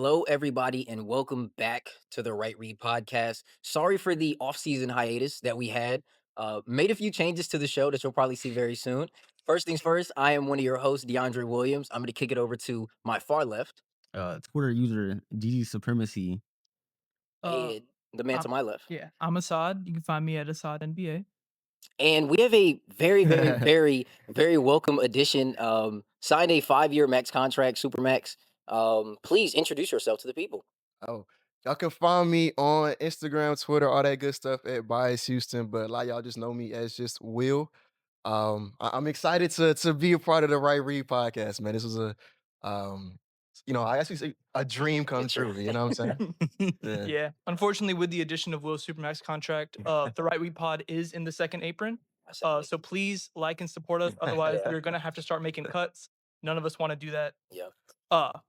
Hello, everybody, and welcome back to the Right Read podcast. Sorry for the off-season hiatus that we had. Made a few changes to the show that you'll probably see very soon. First things first, I am one of your hosts, DeAndre Williams. I'm going to kick it over to my far left Twitter user GG Supremacy. Uh, and the man to I'm my left. yeah, I'm Assad. You can find me at Assad NBA. And we have a very, very, very, very welcome addition. Signed a 5-year max contract, super max. Please introduce yourself to the people. Oh, y'all can find me on Instagram, Twitter, all that good stuff at Bias Houston. But a lot of y'all just know me as just Will. I'm excited to be a part of the Right Read podcast, man. This was um, I guess we say a dream come true. You know what I'm saying? Yeah. Yeah. Unfortunately, with the addition of Will's Supermax contract, the Right Week Pod is in the second apron. So please like and support us. Otherwise, Yeah. we're gonna have to start making cuts. None of us want to do that. Yeah.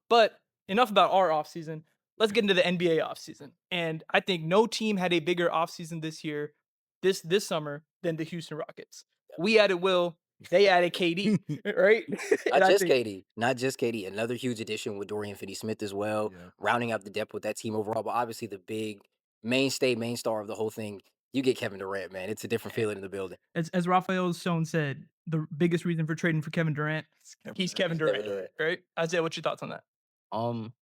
But enough about our offseason. Let's get into the NBA offseason. And I think no team had a bigger offseason this year, this summer, than the Houston Rockets. We added Will, they added KD, right? And Not I just think- KD, not just KD. Another huge addition with Dorian Finney-Smith as well, Yeah. rounding out the depth with that team overall. But obviously, the big main star of the whole thing, you get Kevin Durant, man. It's a different feeling in the building. As Raphael Stone said, the biggest reason for trading for Kevin Durant, he's Kevin Durant, Durant. right? Isaiah, what's your thoughts on that? Um,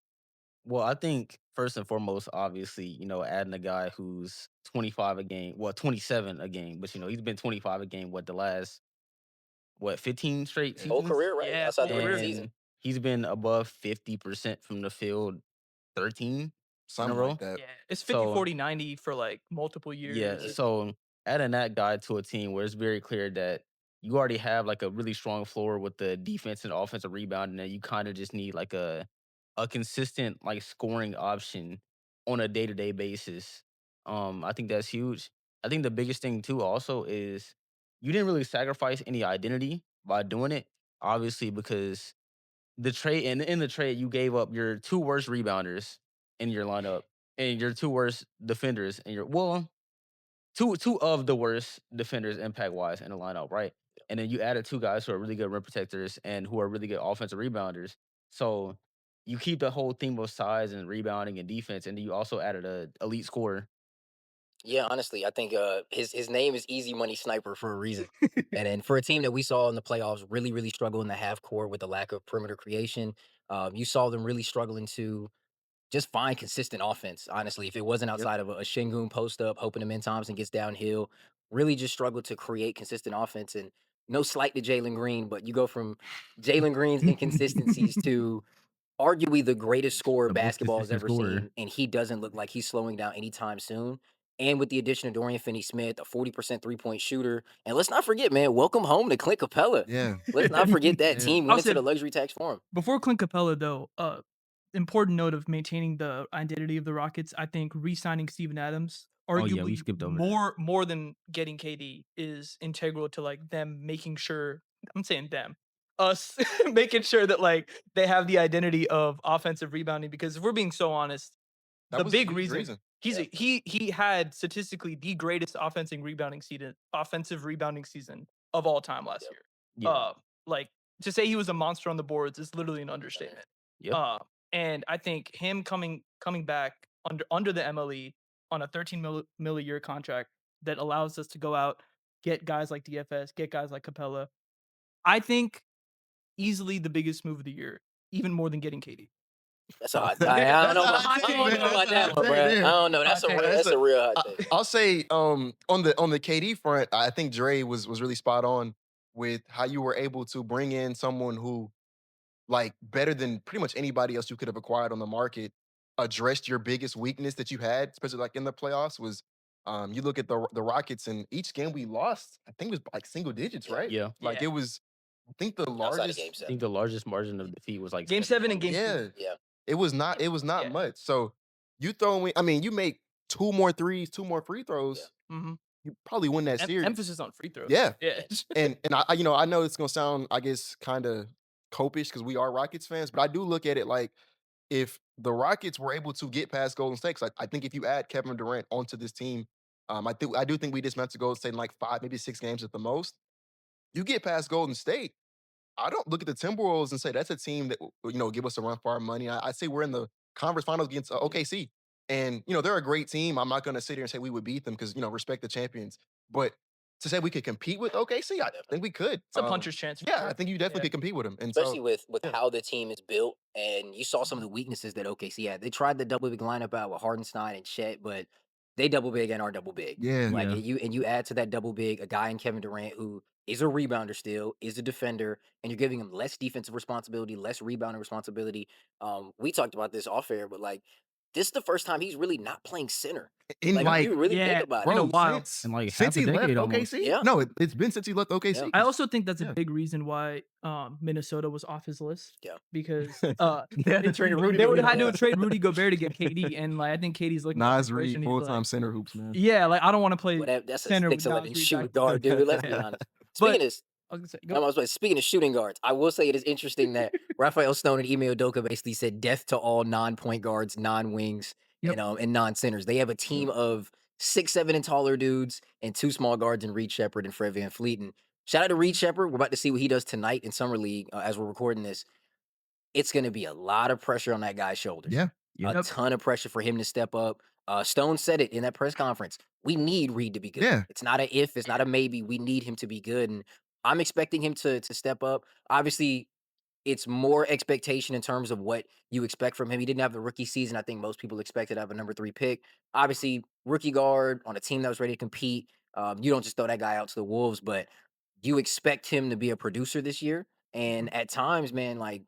well, I think first and foremost, obviously, adding a guy who's 25 a game, 27 a game, but he's been 25 a game, the last 15 straight Whole seasons? career, right? Yeah, Outside the whole regular career. season. And he's been above 50% from the field 13 Something in a row. like that. Yeah, it's 50, So 40, 90 for like multiple years. Yeah, so adding that guy to a team where it's very clear that you already have like a really strong floor with the defense and offensive rebounding, and you kind of just need like a consistent like scoring option on a day-to-day basis. I think that's huge. I think the biggest thing too also is you didn't really sacrifice any identity by doing it, obviously, because the trade and in the trade you gave up your two worst rebounders in your lineup and your two worst defenders in your two of the worst defenders impact wise in the lineup, right? And then you added two guys who are really good rim protectors and who are really good offensive rebounders. So you keep the whole theme of size and rebounding and defense, and then you also added a elite scorer. Yeah, honestly, I think his name is Easy Money Sniper for a reason. And then for a team that we saw in the playoffs really, really struggle in the half court with the lack of perimeter creation, you saw them really struggling to just find consistent offense. Honestly, if it wasn't Yep. outside of a Shingun post up, hoping Amin Thompson gets downhill, really just struggled to create consistent offense. And no slight to Jalen Green, but you go from Jalen Green's inconsistencies to arguably the greatest scorer The most basketball has consistent ever scorer. seen, and he doesn't look like he's slowing down anytime soon. And with the addition of Dorian Finney-Smith, a 40% three-point shooter, and let's not forget, man, welcome home to Clint Capella. Yeah. Let's not forget that Yeah. team I'll went into say- the luxury tax for him. Before Clint Capella, though, important note of maintaining the identity of the Rockets. I think re-signing Steven Adams, Oh, yeah, arguably we skipped over that. more than getting KD, is integral to like them making sure. I'm saying them, us making sure that like they have the identity of offensive rebounding. Because if we're being so honest, That the was a big huge reason he had statistically the greatest offensive rebounding season of all time last Yep. year. Yeah. Like to say he was a monster on the boards is literally an understatement. Yep. And I think him coming back under the MLE on a 13 mil a year contract that allows us to go out, get guys like DFS, get guys like Capella. I think easily the biggest move of the year, even more than getting KD. That's a hot take. I don't know That's a about, hot I take, don't man. know about That's a that hot one, take bro. I there. don't know. That's Hot take. that's a real hot take. I'll say on the KD front, I think Dre was really spot on with how you were able to bring in someone who, like, better than pretty much anybody else you could have acquired on the market, addressed your biggest weakness that you had, especially like in the playoffs. Was you look at the Rockets, and each game we lost, I think it was like single digits, Yeah. right? Yeah. Like Yeah. it was. I think the Outside of largest. game I seven. think the largest margin of defeat was like Game 7 and 7 game points. 2. Yeah, Yeah. it was not. It was not Yeah. much. So you throw in. I mean, you make two more threes, two more free throws. Mm-hmm. You probably win that series. Emphasis on free throws. Yeah. Yeah. And I know it's gonna sound, I guess, kind of copish because we are Rockets fans, but I do look at it like if the Rockets were able to get past Golden State, 'cause I think if you add Kevin Durant onto this team, I do think we dismantled Golden State in like 5, maybe 6 games at the most. You get past Golden State, I don't look at the Timberwolves and say that's a team that will, give us a run for our money. I say we're in the conference finals against OKC. And, they're a great team. I'm not going to sit here and say we would beat them because, respect the champions. But to say we could compete with OKC, I think we could. It's a puncher's chance. Yeah, I think you definitely Yeah. could compete with them. And especially so, with yeah. how the team is built, and you saw some of the weaknesses that OKC had. They tried the double big lineup out with Hardenstein and Chet, but they double big and are double big. Yeah. Like Yeah. you add to that double big a guy in Kevin Durant who is a rebounder still, is a defender, and you're giving him less defensive responsibility, less rebounding responsibility. We talked about this off air, but like this is the first time he's really not playing center. In Like like, you really think Yeah, about in it. a bro, while. since, In, like, since half a he left decade almost. OKC? Yeah. No, it's been since he left OKC. I also think that's a Yeah. big reason why Minnesota was off his list. Yeah. Because They had to trade Rudy. they would have Yeah. had to trade Rudy Gobert to get KD, and like I think KD's looking at the Nas situation, Reed, he's full-time like, center hoops, man. yeah, like I don't want to play Well, that's a center with 6'11" Nas Reed shooting back guard, dude. Let's be Yeah. honest. But Speaking of I was gonna say, I go. was like, speaking of shooting guards, I will say it is interesting that Rafael Stone and Ime Udoka basically said death to all non-point guards, non-wings, Yep. and non-centers. They have a team of 6'7" and taller dudes and two small guards in Reed Shepard and Fred VanVleet. And shout out to Reed Shepard. We're about to see what he does tonight in Summer League as we're recording this. It's going to be a lot of pressure on that guy's shoulders. Yeah. A Yep. ton of pressure for him to step up. Stone said it in that press conference. We need Reed to be good. Yeah. It's not a if, it's not a maybe. We need him to be good. And I'm expecting him to step up. Obviously, it's more expectation in terms of what you expect from him. He didn't have the rookie season I think most people expected out of a number 3 pick. Obviously, rookie guard on a team that was ready to compete. You don't just throw that guy out to the wolves, but you expect him to be a producer this year. And at times, man, like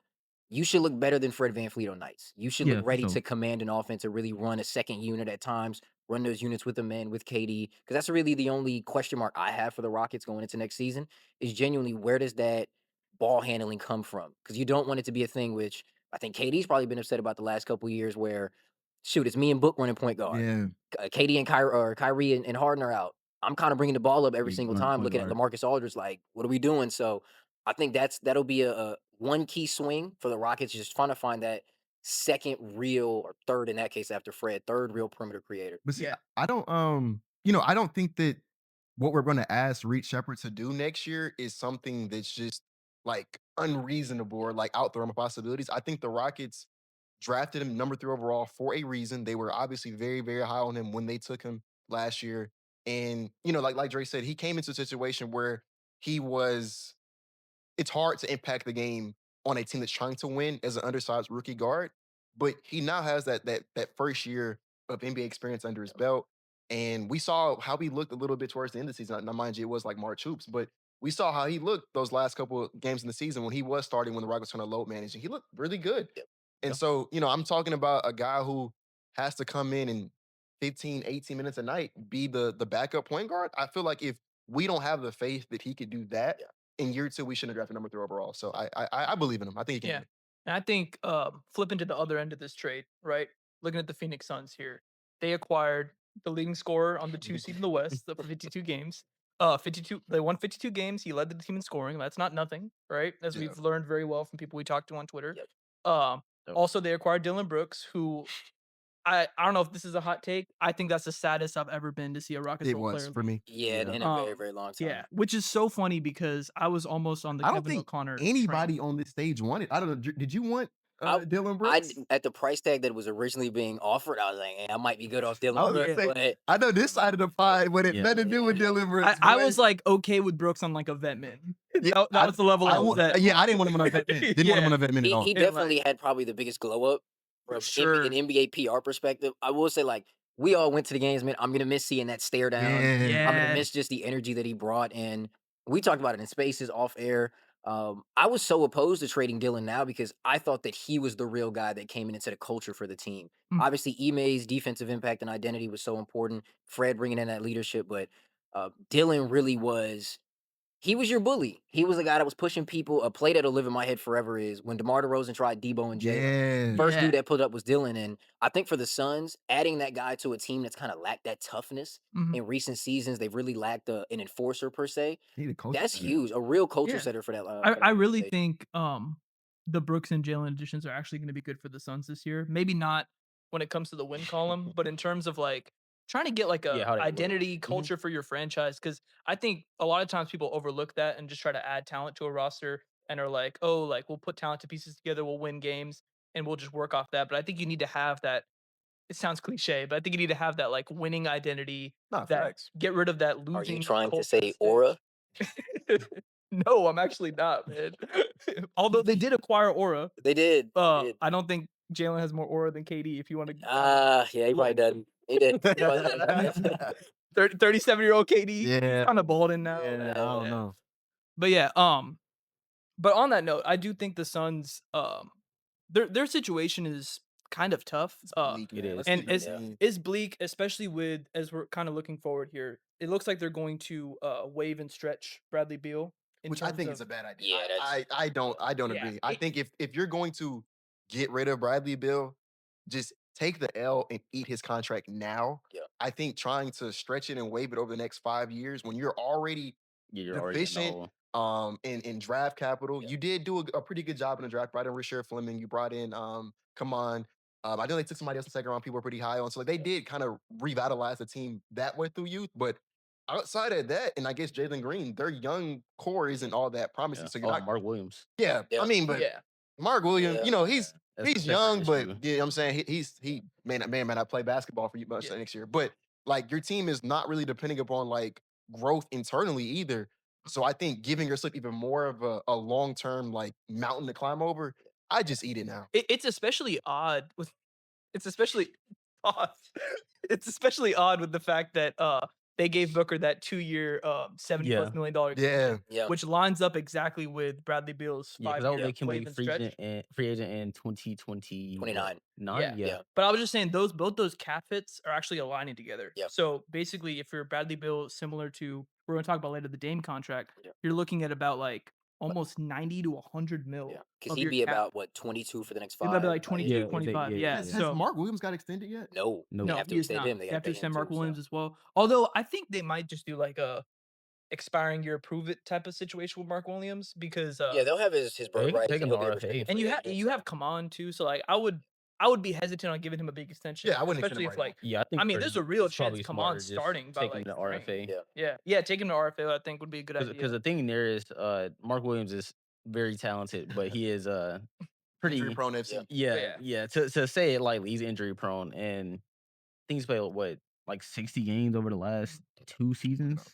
you should look better than Fred VanVleet on nights. You should Yeah, look for ready sure. to command an offense and really run a second unit at times, run those units with the men, with KD. Because that's really the only question mark I have for the Rockets going into next season is genuinely where does that ball handling come from? Because you don't want it to be a thing which I think KD's probably been upset about the last couple of years where, shoot, it's me and Book running point guard. Yeah. KD and Kyrie and Harden are out. I'm kind of bringing the ball up every You single run time, point looking at guard. LaMarcus Aldridge like, what are we doing? So I think that'll be a one key swing for the Rockets, just trying to find that second real or third in that case after Fred, third real perimeter creator. But see, Yeah. I don't I don't think that what we're gonna ask Reed Shepard to do next year is something that's just like unreasonable or like out there on possibilities. I think the Rockets drafted him number 3 overall for a reason. They were obviously very, very high on him when they took him last year. And, like Dre said, he came into a situation where he was it's hard to impact the game on a team that's trying to win as an undersized rookie guard. But he now has that first year of NBA experience under his belt. And we saw how he looked a little bit towards the end of the season. Now, mind you, it was like March hoops, but we saw how he looked those last couple of games in the season when he was starting when the Rockets trying to load manage. And he looked really good. Yep. And so, I'm talking about a guy who has to come in and 15, 18 minutes a night, be the backup point guard. I feel like if we don't have the faith that he could do that, Yeah. in year 2, we shouldn't have drafted number 3 overall. So I believe in him. I think he can. Yeah. do it. And I think flipping to the other end of this trade, right? Looking at the Phoenix Suns here, they acquired the leading scorer on the 2 seed in the West for 52 games. 52. They won 52 games. He led the team in scoring. That's not nothing, right? As Yeah. we've learned very well from people we talked to on Twitter. Yep. Yep. Also, they acquired Dylan Brooks, who I don't know if this is a hot take. I think that's the saddest I've ever been to see a Rockets It role was player. for me. Yeah, Yeah. in a very, very long time. Yeah, which is so funny because I was almost on the I don't Kevin think O'Connor. anybody train. on this stage wanted. I don't know. Did you want I- Dylan I Brooks? at the price tag that was originally being offered, I was like, hey, I might be good off Dylan I was Brooks, gonna but I know this side of the pie, but it Yeah. nothing to do with Dylan Brooks. I boy. was like okay with Brooks on like a vet min. Yeah, That was the level I was at. Yeah, I didn't want him on a vet man. Didn't want him on a vet man at all. he And, like- definitely had probably the biggest glow up from Sure. an NBA PR perspective. I will say, like, we all went to the games, man. I'm gonna miss seeing that stare down. Yeah. I'm gonna Yeah. miss just the energy that he brought. And we talked about it in spaces off air. I was so opposed to trading Dylan now because I thought that he was the real guy that came in and set a culture for the team. Mm. Obviously, Ime's defensive impact and identity was so important. Fred bringing in that leadership, but Dylan really was. He was your bully. He was the guy that was pushing people. A play that'll live in my head forever is when DeMar DeRozan tried Debo and Jalen. Yeah. First Yeah. dude that pulled up was Dylan. And I think for the Suns, adding that guy to a team that's kind of lacked that toughness Mhm. in recent seasons, they've really lacked an enforcer per se. Need a coach That's for that. huge. A real culture Yeah. setter for that. I really think the Brooks and Jalen additions are actually going to be good for the Suns this year. Maybe not when it comes to the win column, but in terms of like trying to get like a Yeah, how they look. identity culture for your franchise. Because I think a lot of times people overlook that and just try to add talent to a roster and are like, oh, like we'll put talented pieces together, we'll win games. and we'll just work off that. But I think you need to have that. It sounds cliche, but I think you need to have that like winning identity. Nah, That facts. get rid of that Are you losing trying to culture say stench. aura? No, I'm actually not, man. Although they did acquire Aura. They did. They did. I don't think Jalen has more Aura than KD. If you want to, Yeah, he probably doesn't. He did. He probably doesn't. 37-year-old KD, Yeah. kind of balding now. Yeah, man. I don't know. But yeah, but on that note, I do think the Suns, their situation is kind of tough. Bleak, it man. is. Let's And keep it being. is bleak, especially with as we're kind of looking forward here. It looks like they're going to waive and stretch Bradley Beal. In Which I terms think of, is a bad idea. Yeah, that's I don't Yeah, agree. I think if you're going to get rid of Bradley Bill, just take the L and eat his contract now. Yeah. I think trying to stretch it and wave it over the next 5 years when you're already Yeah, you're already in the deficient hole. in draft capital. Yeah. You did do a pretty good job in the draft. Brought in Rasheed Fleming. You brought in come on. I know they took somebody else in the second round. People were pretty high on. So like they did kind of revitalize the team that way through youth. But outside of that, and I guess Jalen Green, their young core isn't all that promising. Yeah. So you're Oh, not. Mark Williams. Yeah, Yeah. I mean, but yeah. Mark Williams, Yeah. you know, he's That's a he's separate young, but issue. yeah, I'm saying he may not play basketball for you much Yeah. next year. But like your team is not really depending upon like growth internally either. So I think giving yourself even more of a long term like mountain to climb over, I just eat it now. It's especially odd with. It's especially odd. It's especially odd with the fact that they gave Booker that 2-year $70+ Yeah. million Yeah. Yeah. which lines up exactly with Bradley Beal's Yeah, because that would 5-year make him wave a and free stretch. agent in 2029. 29. Yeah. Yeah. Yeah. But I was just saying both those cap hits are actually aligning together. Yeah. So basically, if you're Bradley Beal, similar to we're going to talk about later the Dame contract, Yeah. you're looking at about like almost 90 to 100 mil. Yeah. Because of he'd your be cap. about what 22 for the next It'd 5. be like 22, Yeah, 25. Yeah. Has So Mark Williams got extended yet? No. No. They no, have to he is extend not. him. They They got have to pay him extend Mark too, so. Williams as well. Although I think they might just do like a expiring year prove it type of situation with Mark Williams because Yeah, they'll have his They can bird rights. take and him he'll to be a RFA. restricted and free you have agent, you so. have Kaman too. So like I would be hesitant on giving him a big extension. Yeah, I wouldn't extend especially him if right now. like Yeah, I think I mean for there's him, a real it's chance probably Kaman smarter just starting by take him like to spring. RFA. Yeah. Yeah, take him to RFA. I think would be a good idea. Because the thing there is, Mark Williams is very talented, but he is Injury pretty. prone FC. Yeah, yeah. To say it lightly, he's injury prone, and I think he's played what like 60 games over the last 2 seasons.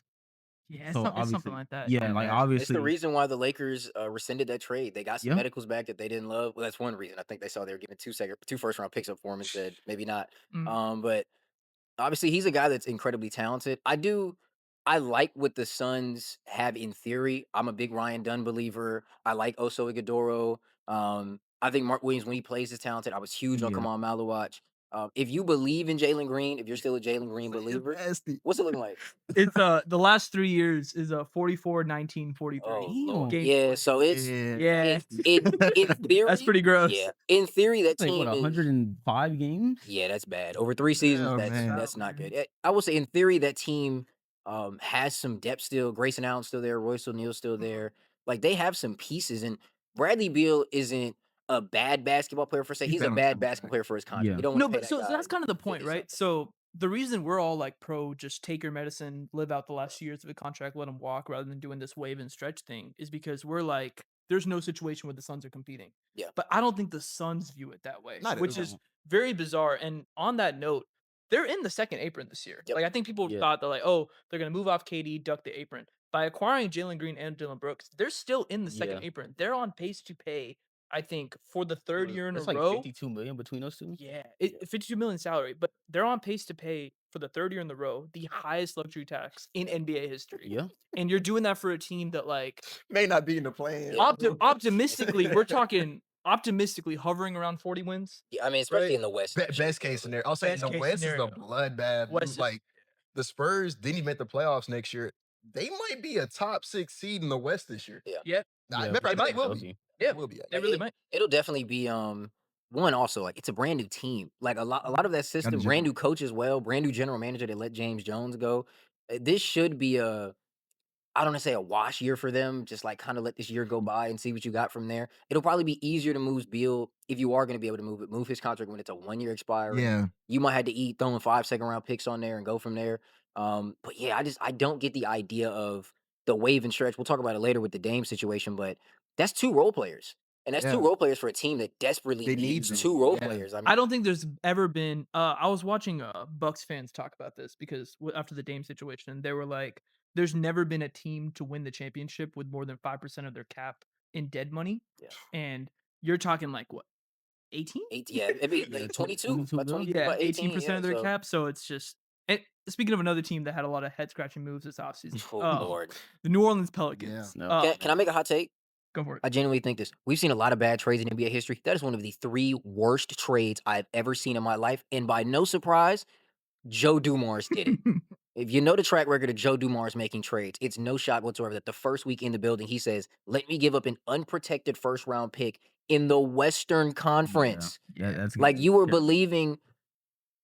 Yeah, So it's something obviously, like that. yeah, like It's the obviously, reason why the Lakers rescinded that trade. They got some Yeah. medicals back that they didn't love. Well, that's one reason. I think they saw they were giving 2 first round picks up for him and said maybe not. Mm. But obviously he's a guy that's incredibly talented. I like what the Suns have in theory. I'm a big Ryan Dunn believer. I like Oso Ighodaro. I think Mark Williams, when he plays, is talented. I was huge on Yeah. Kamal Maluach. If you believe in Jalen Green, if you're still a Jalen Green believer, what's it looking like? It's the last 3 years is a 44, 19, 43. Oh, Damn. Lord. Games Yeah, played. so it's Yeah. in theory. That's pretty gross. Yeah, in theory that Played team what is 105 games. yeah, that's bad. Over 3 seasons, Oh, that's man. that's not good. I will say in theory that team has some depth still. Grayson Allen's still there, Royce O'Neal's still there. Like they have some pieces, and Bradley Beal isn't a bad basketball player for say. He's He's bad a on the bad Suns, basketball right? player for his contract. Yeah. You don't No, want to pay but that so guy that's kind of the point, 50 right? something. So the reason we're all like pro just take your medicine, live out the last 2 years of a contract, let him walk rather than doing this wave and stretch thing is because we're like, there's no situation where the Suns are competing. Yeah. But I don't think the Suns view it that way, Not at which all. is very bizarre. And on that note, they're in the second apron this year. Yep. Like I think people Yeah. thought they're like, oh, they're gonna move off KD, duck the apron. By acquiring Jalen Green and Dylan Brooks, they're still in the second Yeah. apron. They're on pace to pay, I think, for the third year in It's a like row. 52 million between those two. Yeah, 52 million salary, but they're on pace to pay for the third year in the row the highest luxury tax in NBA history. Yeah. And you're doing that for a team that like May not be in the plan. optimistically, we're talking optimistically hovering around 40 wins. Yeah, I mean, especially Right. in the West. Best case scenario. I'll say Best the case West scenario. is a bloodbath. West is- Like the Spurs didn't even make the playoffs next year. They might be a top 6 seed in the West this year. Yeah. Yeah, I Yeah, remember, I they think they might. will be. Chelsea. Yeah, They will be. they Like, really might. It'll definitely be one also like it's a brand new team. Like a lot of that system, gel. brand new coach as well, brand new general manager that let James Jones go. This should be I don't want to say a wash year for them. Just like kind of let this year go by and see what you got from there. It'll probably be easier to move Beal if you are going to be able to move his contract when it's a 1-year expiry. Yeah. You might have to eat throwing 5 second round picks on there and go from there. But yeah, I don't get the idea of the wave and stretch. We'll talk about it later with the Dame situation, but that's 2 role players. And that's Yeah. 2 role players for a team that desperately They need needs them. 2 role Yeah. players. I mean, I don't think there's ever been. I was watching Bucks fans talk about this because after the Dame situation, they were like, "There's never been a team to win the championship with more than 5% of their cap in dead money." Yeah. And you're talking like what, 18? yeah, it'd be Yeah, like 22 22, about mil. 20, Yeah, about 18, 18% yeah, of their so cap. So it's just. And speaking of another team that had a lot of head scratching moves this offseason, oh, Lord. the New Orleans Pelicans. No. Can I make a hot take? Go for it. I genuinely think this. We've seen a lot of bad trades in NBA history. That is one of the 3 worst trades I've ever seen in my life, and by no surprise, Joe Dumars did it. If you know the track record of Joe Dumars making trades, it's no shock whatsoever that the first week in the building, he says, "Let me give up an unprotected first-round pick in the Western Conference." Yeah, that's Like, you were yeah. believing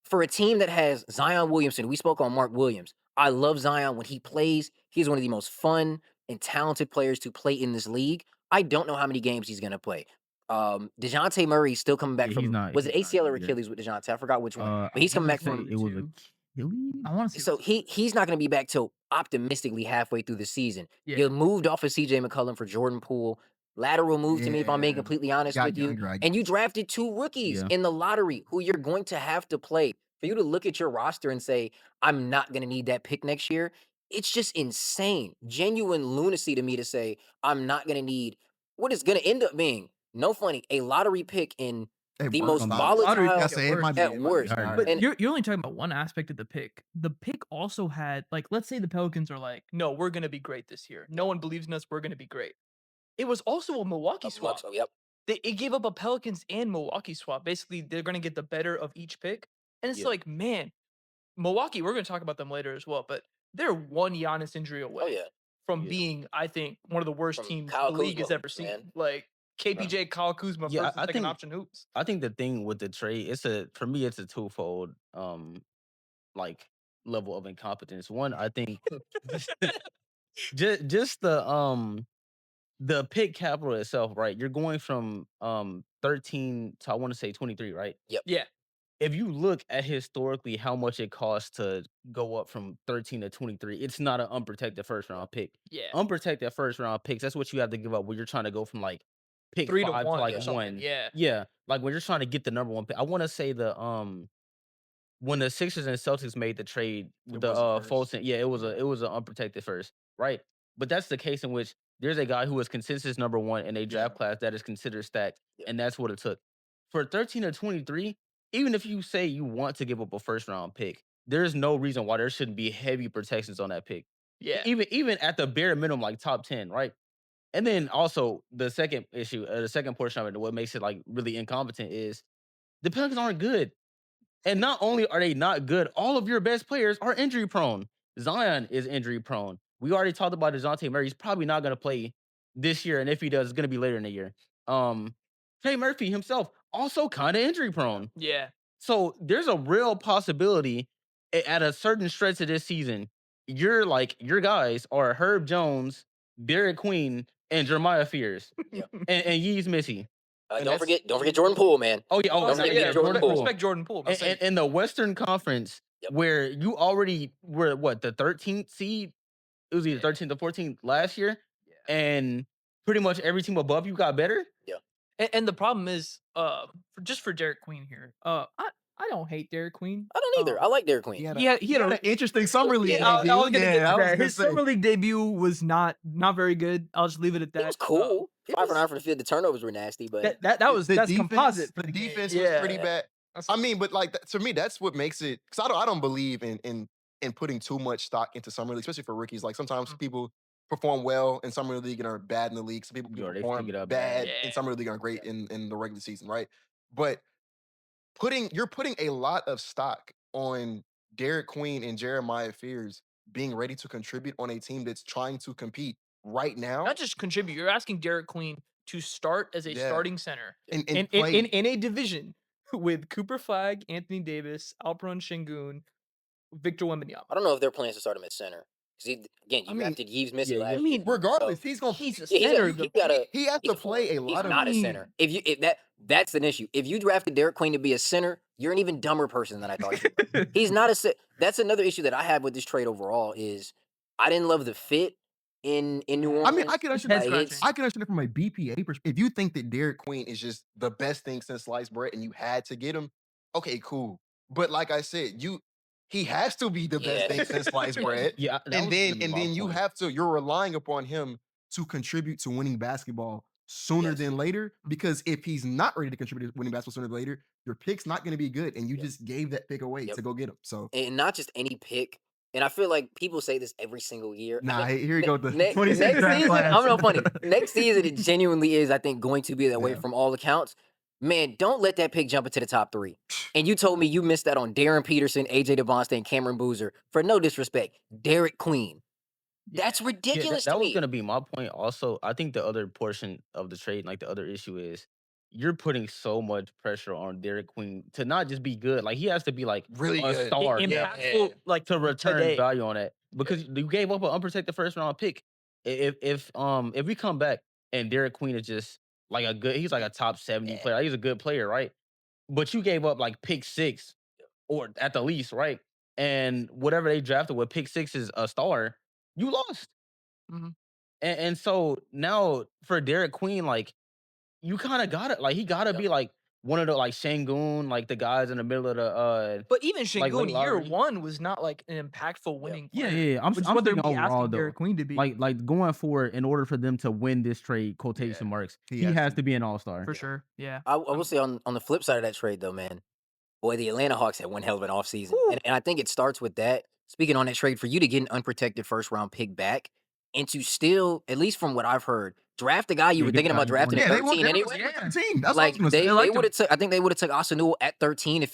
for a team that has Zion Williamson. We spoke on Mark Williams. I love Zion when he plays. He's one of the most fun and talented players to play in this league. I don't know how many games he's going to play. DeJounte Murray's still coming back Yeah, from, he's not. was it He's not ACL or good. Achilles with DeJounte? I forgot which one. I But he's coming wanna back say from, it was Two. Achilles. I want to see. so he's not going to be back till optimistically halfway through the season. Yeah. You moved off of CJ McCollum for Jordan Poole. Lateral move to me, if I'm being Yeah. completely honest Got with you. younger, I And you drafted 2 rookies Yeah. in the lottery who you're going to have to play. For you to look at your roster and say, "I'm not going to need that pick next year," it's just insane. Genuine lunacy to me to say, "I'm not going to need what is going to end up being, no funny, a lottery pick in At the worst, most honestly. Lottery volatile." I pick say it might be at worst. hard. But And- you're only talking about one aspect of the pick. The pick also had, like, let's say the Pelicans are like, no, we're gonna be great this year. No one believes in us. We're gonna be great. It was also a Milwaukee swap. So, yep. It gave up a Pelicans and Milwaukee swap. Basically, they're gonna get the better of each pick. And it's Yeah. like, man, Milwaukee. We're gonna talk about them later as well. But they're one Giannis injury away Oh, yeah. from Yeah. being, I think, one of the worst From teams Kyle the league has Kuzma, ever seen. man. Like KPJ, Kyle Kuzma, Yeah, first and I second think- option hoops. I think the thing with the trade, for me, it's a twofold like level of incompetence. One, I think just the pick capital itself, right? You're going from 13 to, I want to say, 23, right? Yeah. If you look at historically how much it costs to go up from 13 to 23, it's not an unprotected first round pick. Yeah. Unprotected first round picks, that's what you have to give up when you're trying to go from like pick 3 to 5 1 to like or something. 1. Yeah. Yeah, like when you're trying to get the number 1 pick. I want to say when the Sixers and Celtics made the trade with It the was a first. Fulton, yeah, it was an unprotected first, right? But that's the case in which there's a guy who is consensus number 1 in a draft class that is considered stacked, Yeah. and that's what it took. For 13 to 23, even if you say you want to give up a first round pick, there's no reason why there shouldn't be heavy protections on that pick. Yeah. Even at the bare minimum, like top 10, right? And then also the second issue, the second portion of it, what makes it like really incompetent is the Pelicans aren't good. And not only are they not good, all of your best players are injury prone. Zion is injury prone. We already talked about DeJounte Murray. He's probably not going to play this year, and if he does, it's going to be later in the year. Trey Murphy himself also kind of injury prone. Yeah. So there's a real possibility at a certain stretch of this season, your guys are Herb Jones, Derek Queen, and Jeremiah Fears, Yeah. and Yee's Missy. And Don't that's- forget Jordan Poole, man. Oh yeah, Don't forget Jordan Poole. Respect Jordan Poole. I'm saying. In the Western Conference, Yep. where you already were the 13th seed, it was either 13th or 14th last year, and pretty much every team above you got better. And the problem is, for Derek Queen here, I don't hate Derek Queen. I don't either. I like Derek Queen. He had, He had an interesting summer league. Yeah, I was gonna debut. get to I was that. gonna His say. summer league debut was not very good. I'll just leave it at that. It was cool. it 5 for was- 9 for the field. The turnovers were nasty, but that's defense, composite. The defense Yeah. was pretty bad. I mean, but like to me, that's what makes it. Because I don't believe in putting too much stock into summer league, especially for rookies. Like sometimes people perform well in summer league and are bad in the league. Some people Yeah, they perform figure it out bad bad. in summer league and are great in the regular season, right? But you're putting a lot of stock on Derek Queen and Jeremiah Fears being ready to contribute on a team that's trying to compete right now. Not just contribute. You're asking Derek Queen to start as a Yeah. starting center and in play. a division with Cooper Flag, Anthony Davis, Alperon Şengün, Victor Wembanyama. I don't know if their plans to start him at center. Because again, you I mean, drafted Yves Missy yeah, last I year. mean, regardless, So- he's gonna. He's a Yeah, center. he though. gotta. He has to play a He's lot of. not a center. That's an issue. If you drafted Derek Queen to be a center, you're an even dumber person than I thought you were. He's not a center. That's another issue that I have with this trade overall is I didn't love the fit. in New I mean, Orleans. I can It's understand. head Like, scratching. I can understand it from a BPA perspective. If you think that Derek Queen is just the best thing since sliced bread and you had to get him, okay, cool. But like I said, he has to be the best Yeah. thing since sliced bread. Yeah, that And was then gonna be my you point. have to, you're relying upon him to contribute to winning basketball sooner Yes. than later. Because if he's not ready to contribute to winning basketball sooner than later, your pick's not going to be good. And you Yep. just gave that pick away Yep. to go get him. So And not just any pick. And I feel like people say this every single year. nah, here you go. The Next 26 draft season, class. I'm not funny. Next season, it genuinely is, I think, going to be that way Yeah. from all accounts. Man, don't let that pick jump into the top 3. And you told me you missed that on Darren Peterson, AJ DeBonste, and Cameron Boozer. For no disrespect, Derek Queen. That's Yeah, ridiculous that to was me. gonna be my point. Also, I think the other portion of the trade, like the other issue, is you're putting so much pressure on Derek Queen to not just be good. Like he has to be like Really a good. star Impactful, like to return today. value on that because you gave up an unprotected first round pick. If we come back and Derek Queen is just like he's like a top 70 Yeah. player. Like, he's a good player, right? But you gave up like pick 6 or at the least, right? And whatever they drafted with pick 6 is a star. You lost. Mhm. And so now for Derek Queen, like you kind of got it. Like he got to Yep. be like one of the like Shangoon, like the guys in the middle of the But even like late Şengün year lottery. 1 was not like an impactful winning Yeah, player. yeah, yeah. Which is I'm what they're speaking gonna be overall asking though. Derek Queen to be. Like going forward, in order for them to win this trade, quotation marks, He he has has to. to be an all-star. For sure. Yeah. I will say on the flip side of that trade, though, man, boy, the Atlanta Hawks had one hell of an offseason. And I think it starts with that. Speaking on that trade, for you to get an unprotected first round pick back and to still, at least from what I've heard, draft the guy you Yeah, were get the thinking guy about you drafting wanted. at Yeah, 13 anyway. 13. That's Like what I was gonna say. they liked would him. have took. I think they would have took Asanul at 13 if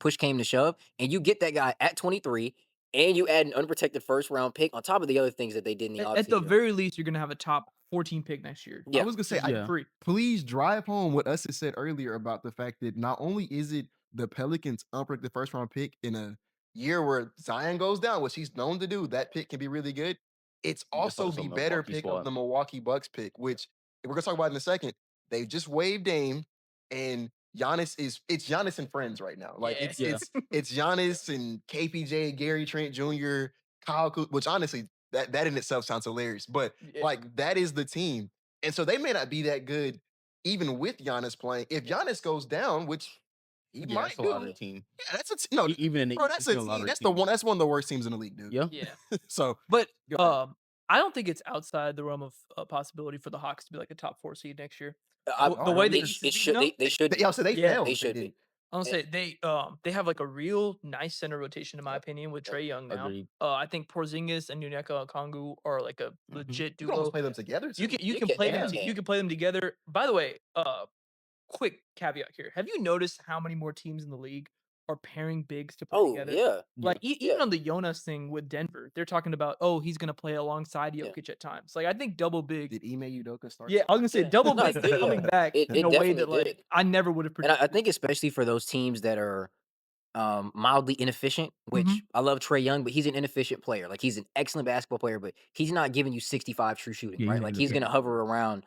push came to shove, and you get that guy at 23, and you add an unprotected first round pick on top of the other things that they did in the At the offseason. very least, you're gonna have a top 14 pick next year. I Yeah. was gonna say, Just Yeah. free. please drive home what us had said earlier about the fact that not only is it the Pelicans' unprotected first round pick in a year where Zion goes down, which he's known to do, that pick can be really good. It's You just also saw the some better Milwaukee pick of squad. the Milwaukee Bucks pick, which we're gonna talk about in a second. They just waived Dame, and it's Giannis and friends right now. Like Yeah. Yeah. it's Giannis and KPJ, Gary Trent Jr., Kyle, which honestly that in itself sounds hilarious, but Yeah. like that is the team. And so they may not be that good even with Giannis playing. If Giannis goes down, which he Yeah, might that's a do, lottery team. yeah, that's no, Even in the bro, East, that's it's a still a team. lottery That's team. that's one of the worst teams in the league, dude. Yeah. Yeah. So But go ahead. I don't think it's outside the realm of possibility for the Hawks to be like a top 4 seed next year. I- The way the it, East it is should beating they should Yeah, so they Yeah, failed. they if should didn't. be. I'm gonna say they have like a real nice center rotation in my opinion with Yep. Trae Young now. Agreed. I think Porzingis and Onyeka Okongwu are like a legit You can almost duo. play them together. You Too. can you You can can- play yeah. them you can play them together. By the way, quick caveat here. Have you noticed how many more teams in the league are pairing bigs to play Oh together? yeah. Like even Yeah. on the Jonas thing with Denver, they're talking about he's gonna play alongside Yeah. Jokic at times. Like I think double big. Did Ime Udoka start? Yeah, I was gonna say Yeah. double No, big it did, is coming yeah. back It in a way definitely that like did. I never would have And predicted. I think especially for those teams that are mildly inefficient, which I love Trae Young, but he's an inefficient player. Like he's an excellent basketball player, but he's not giving you 65 true shooting, Yeah, right? he's Like not he's gonna gonna hover around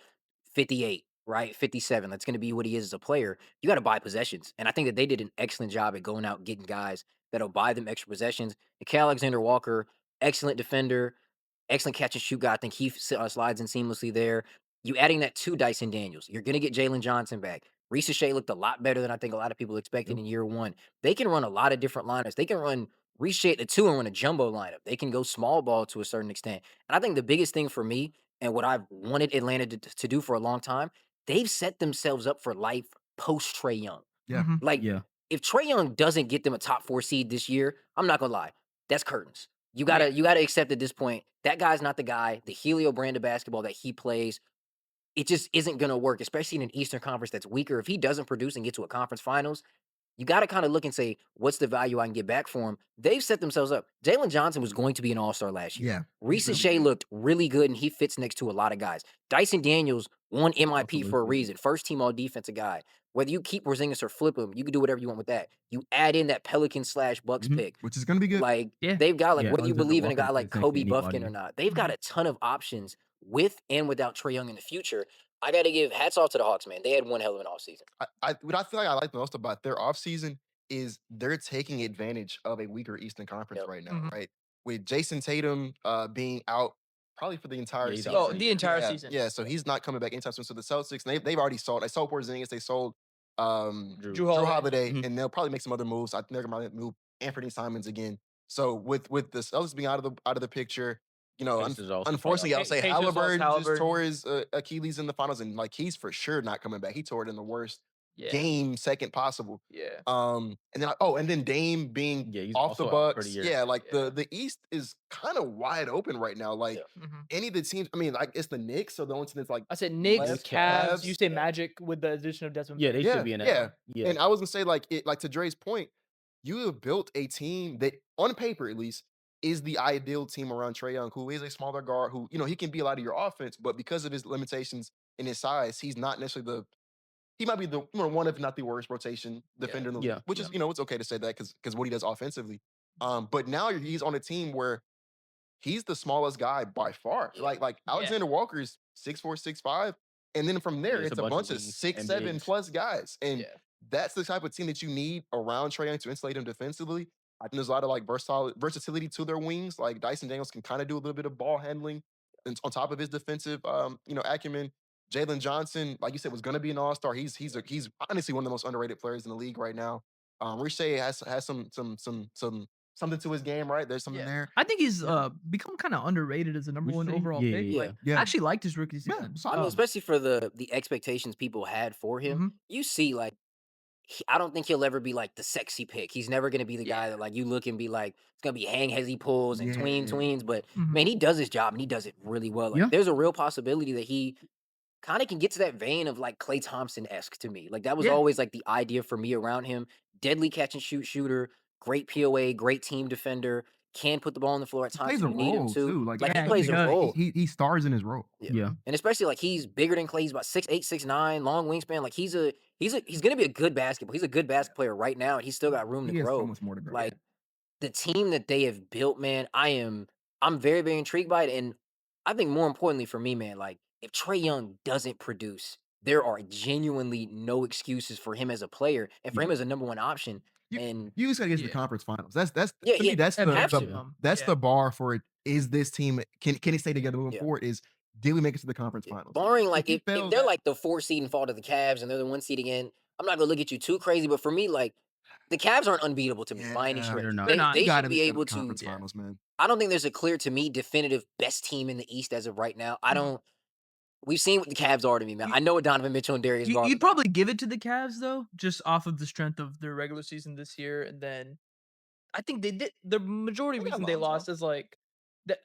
58, right? 57. That's gonna be what he is as a player. You got to buy possessions. And I think that they did an excellent job at going out and getting guys that'll buy them extra possessions. And Cal Alexander Walker, excellent defender, excellent catch and shoot guy. I think he slides in seamlessly there. You adding that to Dyson Daniels. You're going to get Jalen Johnson back. Reese Shea looked a lot better than I think a lot of people expected in year one. They can run a lot of different lineups. They can run Reese Shea at the 2 and run a jumbo lineup. They can go small ball to a certain extent. And I think the biggest thing for me and what I've wanted Atlanta to do for a long time, they've set themselves up for life post Trae Young. Yeah. Like, Yeah. if Trae Young doesn't get them a top 4 seed this year, I'm not gonna lie, that's curtains. You gotta accept at this point that guy's not the guy. The Helio brand of basketball that he plays, it just isn't gonna work, especially in an Eastern Conference that's weaker. If he doesn't produce and get to a conference finals, you got to kind of look and say, what's the value I can get back for him? They've set themselves up. Jalen Johnson was going to be an all-star last year. Yeah. Reese Shea looked really good, and he fits next to a lot of guys. Dyson Daniels won MIP for a Absolutely. reason. First team all defensive guy. Whether you keep Porzingis or flip him, you can do whatever you want with that. You add in that Pelican/Bucks pick. Which is gonna be good. Like Yeah. they've got like Yeah, whether you Alexander believe in a Walker guy like plays next to Kobe Buffkin anybody. or not, they've got a ton of options with and without Trae Young in the future. I got to give hats off to the Hawks, man. They had one hell of an offseason. What I feel like I like the most about their offseason is they're taking advantage of a weaker Eastern Conference Yep. right now, right? With Jason Tatum being out probably for the entire he's season. out Oh, for the the year. entire Yeah, season. yeah. So he's not coming back anytime soon. So the Celtics, they've already sold. They sold Porzingis. They sold Drew. Jrue Drew Holiday. Holiday, Mhm. and they'll probably make some other moves. I think they're going to move Anthony Simons again. So with the Celtics being out of the picture, Pacers also unfortunately, I'll say Pacers lost Halliburton just Halliburton. tore his Achilles in the finals, and like he's for sure not coming back. He tore it in the worst Yeah. game second possible. Yeah. And then Dame being Yeah, he's off the also out for the Bucks. year. Yeah, like Yeah. the East is kind of wide open right now. Like Mhm. any of the teams, I mean, like it's the Knicks, so the only team that's like I said Knicks, left Cavs. You say yeah. Magic with the addition of Desmond. Yeah, they Yeah, should be in that. yeah. one. Yeah. And I was gonna say, like to Dre's point, you have built a team that, on paper at least, is the ideal team around Trae Young, who is a smaller guard, who he can be a lot of your offense, but because of his limitations and his size, he's not necessarily he might be the one if not the worst rotation defender in the league, Yeah. which is it's okay to say that because what he does offensively. But now he's on a team where he's the smallest guy by far. Like Alexander Walker is 6'4", 6'5", and then from there it's it's a bunch of wings 6'7" and bigs. plus guys, and Yeah. that's the type of team that you need around Trae Young to insulate him defensively. I think there's a lot of like versatility to their wings. Like Dyson Daniels can kind of do a little bit of ball handling, and on top of his defensive, acumen. Jalen Johnson, like you said, was going to be an all-star. He's honestly one of the most underrated players in the league right now. Riche has something to his game, right? There's something there. I think he's become kind of underrated as a number one overall pick. Yeah. Like, I actually liked his rookie season. I mean, especially for the expectations people had for him. You see, like, I don't think he'll ever be like the sexy pick. He's never gonna be the guy that like you look and be like, it's gonna be hang heavy pulls and tweens. But man, he does his job and he does it really well. Like, there's a real possibility that he kind of can get to that vein of like Klay Thompson-esque to me. Like that was always like the idea for me around him. Deadly catch and shoot shooter, great POA, great team defender, can put the ball on the floor at times plays a when you need him role to. too. Like he plays a role. He stars in his role. Yeah. And especially like he's bigger than Klay. He's about 6'8", 6'9", long wingspan. Like he's gonna be a good basketball. He's a good basketball player right now, and he's still got room to He has grow. so much more to grow. Like the team that they have built, man, I'm very, very intrigued by it. And I think more importantly for me, man, like if Trae Young doesn't produce, there are genuinely no excuses for him as a player and for him as a number one option. And You just gotta get to the conference finals. That's to Yeah, me, that's have the to. that's the bar for it. Is this team can he stay together moving forward? Is did we make it to the conference finals? barring like you if fail they're that- like the 4 seed and fall to the Cavs and they're the 1 seed again, I'm not gonna look at you too crazy, but for me, like the Cavs aren't unbeatable to me by any Yeah, stretch. they're not. They, They're not. they You gotta should be in the able to. conference finals, man. I don't think there's a clear to me definitive best team in the East as of right now. I don't. We've seen what the Cavs are to me, man. I know what Donovan Mitchell and Darius Garland. You'd probably give it to the Cavs though, just off of the strength of their regular season this year, and then I think they did the majority reason they lost is like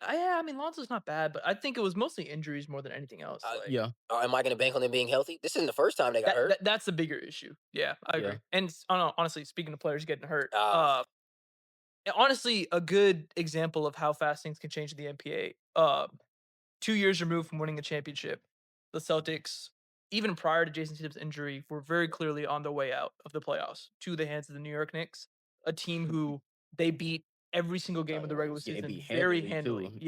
I mean Lonzo's not bad, but I think it was mostly injuries more than anything else. Like, Am I going to bank on them being healthy? This isn't the first time they got hurt. That's the bigger issue. Yeah, I agree. Yeah. And honestly, speaking of players getting hurt, honestly, a good example of how fast things can change in the NBA. 2 years removed from winning a championship, the Celtics, even prior to Jason Tatum's injury, were very clearly on the way out of the playoffs to the hands of the New York Knicks, a team who they beat every single game of the regular Yeah, they season beat very handily, handily. too.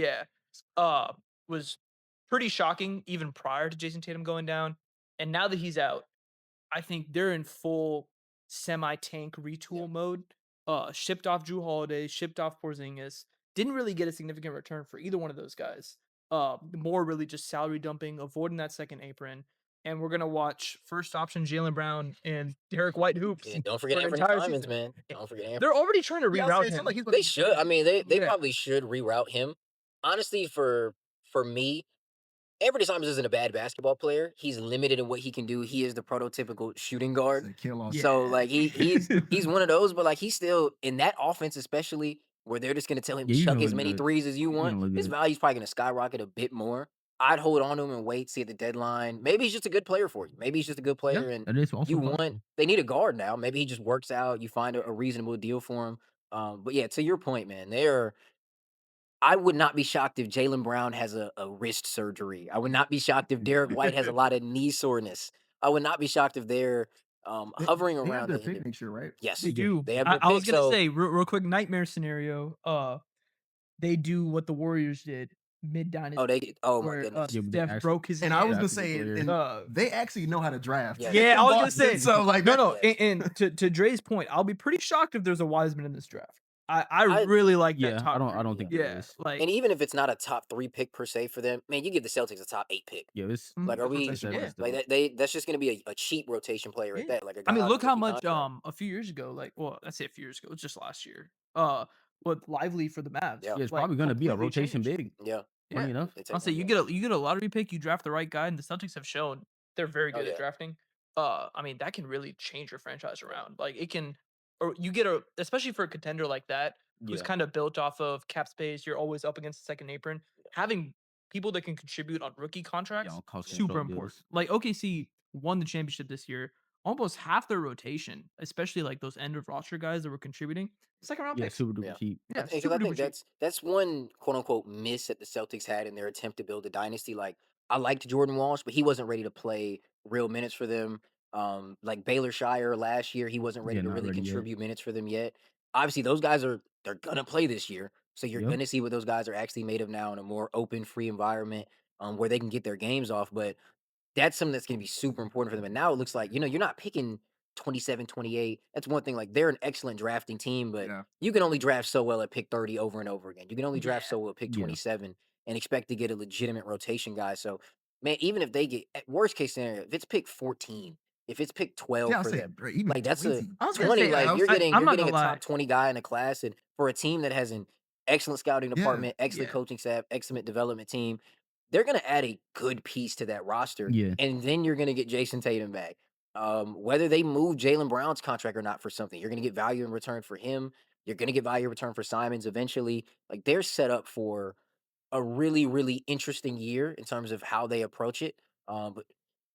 Yeah. Was pretty shocking even prior to Jason Tatum going down. And now that he's out, I think they're in full semi-tank retool mode. Shipped off Jrue Holiday, shipped off Porzingis. Didn't really get a significant return for either one of those guys. More really just salary dumping, avoiding that second apron. And we're gonna watch first option Jaylen Brown and Derek White hoops. Yeah, don't forget for an Anthony entire Simons, season. man. Don't forget Anthony. They're already trying to Yeah, reroute it's him. not like he's They should. I mean, they Yeah. probably should reroute him. Honestly, for me, Anthony Simons isn't a bad basketball player. He's limited in what he can do. He is the prototypical shooting guard. It's a kill-off. So like he's one of those, but like he's still in that offense, especially where they're just gonna tell him Yeah, you chuck gonna as look many good. threes as you gonna want. look His good. value's probably gonna skyrocket a bit more. I'd hold on to him and wait, see at the deadline. Maybe he's just a good player for you. Maybe he's just a good player, and that is also you possible. want. They need a guard now. Maybe he just works out. You find a reasonable deal for him. But yeah, to your point, man, I would not be shocked if Jaylen Brown has a wrist surgery. I would not be shocked if Derek White has a lot of knee soreness. I would not be shocked if they're hovering They have around their the end pick of- next year, right? Yes, They do. They have I their was pick, gonna so- say real quick nightmare scenario. They do what the Warriors did mid dynasty. Oh my where goodness. Yeah, but they Steph actually- broke his. And I was hand. gonna say, and they actually know how to draft. Yeah. Yeah, I was gonna say. So like, No. And to Dre's point, I'll be pretty shocked if there's a Wiseman in this draft. I really like that Yeah, top I don't three. think there Yeah, is. like And even if it's not a top 3 pick per se for them, man, you give the Celtics a top 8 pick. Yeah, it's Like, are we it's rotation heavy yeah. still. that's just gonna be a cheap rotation player right Yeah. there, like a I guy mean, on a look how rookie much contract. a few years ago, like, well, I say a few years ago, it's just last year. With Lively for the Mavs, Yeah. Yeah, it's like probably gonna be a completely rotation changed. big. Yeah. Funny Yeah, enough. They I'll take say him, you get a lottery pick, you draft the right guy, and the Celtics have shown they're very Oh, good at yeah. drafting. I mean, that can really change your franchise around. Like it can, or you get a, especially for a contender like that, who's Yeah. kind of built off of cap space. You're always up against the second apron. Having people that can contribute on rookie Yeah, contracts, on cost super control important. deals. Like OKC won the championship this year. Almost half their rotation, especially like those end of roster guys that were contributing, second round Yeah, picks. super duper Yeah. cheap. I Yeah, think, 'cause super I think duper cheap. that's one quote unquote miss that the Celtics had in their attempt to build a dynasty. Like, I liked Jordan Walsh, but he wasn't ready to play real minutes for them. Like Baylor Shire last year, he wasn't ready Yeah, to not really ready yet. contribute minutes for them yet. Obviously, those guys they're gonna play this year, so you're Yep. gonna see what those guys are actually made of now in a more open, free environment, where they can get their games off. But that's something that's gonna be super important for them. And now it looks like, you're not picking 27, 28. That's one thing. Like, they're an excellent drafting team, but Yeah. you can only draft so well at pick 30 over and over again. You can only draft Yeah. so well at pick Yeah. 27 and expect to get a legitimate rotation guy. So, man, even if they get, at worst case scenario, if it's pick 14, if it's pick 12 Yeah, I'll for say them, bro, even like that's 20. I was gonna 20. say, Like, I you're was- getting I'm you're not getting a gonna lie. top 20 guy in the class, and for a team that has an excellent scouting Yeah. department, excellent Yeah. coaching staff, excellent development team, they're gonna add a good piece to that roster. Yeah. And then you're gonna get Jason Tatum back. Whether they move Jalen Brown's contract or not for something, you're gonna get value in return for him. You're gonna get value in return for Simons eventually. Like, they're set up for a really, really interesting year in terms of how they approach it. But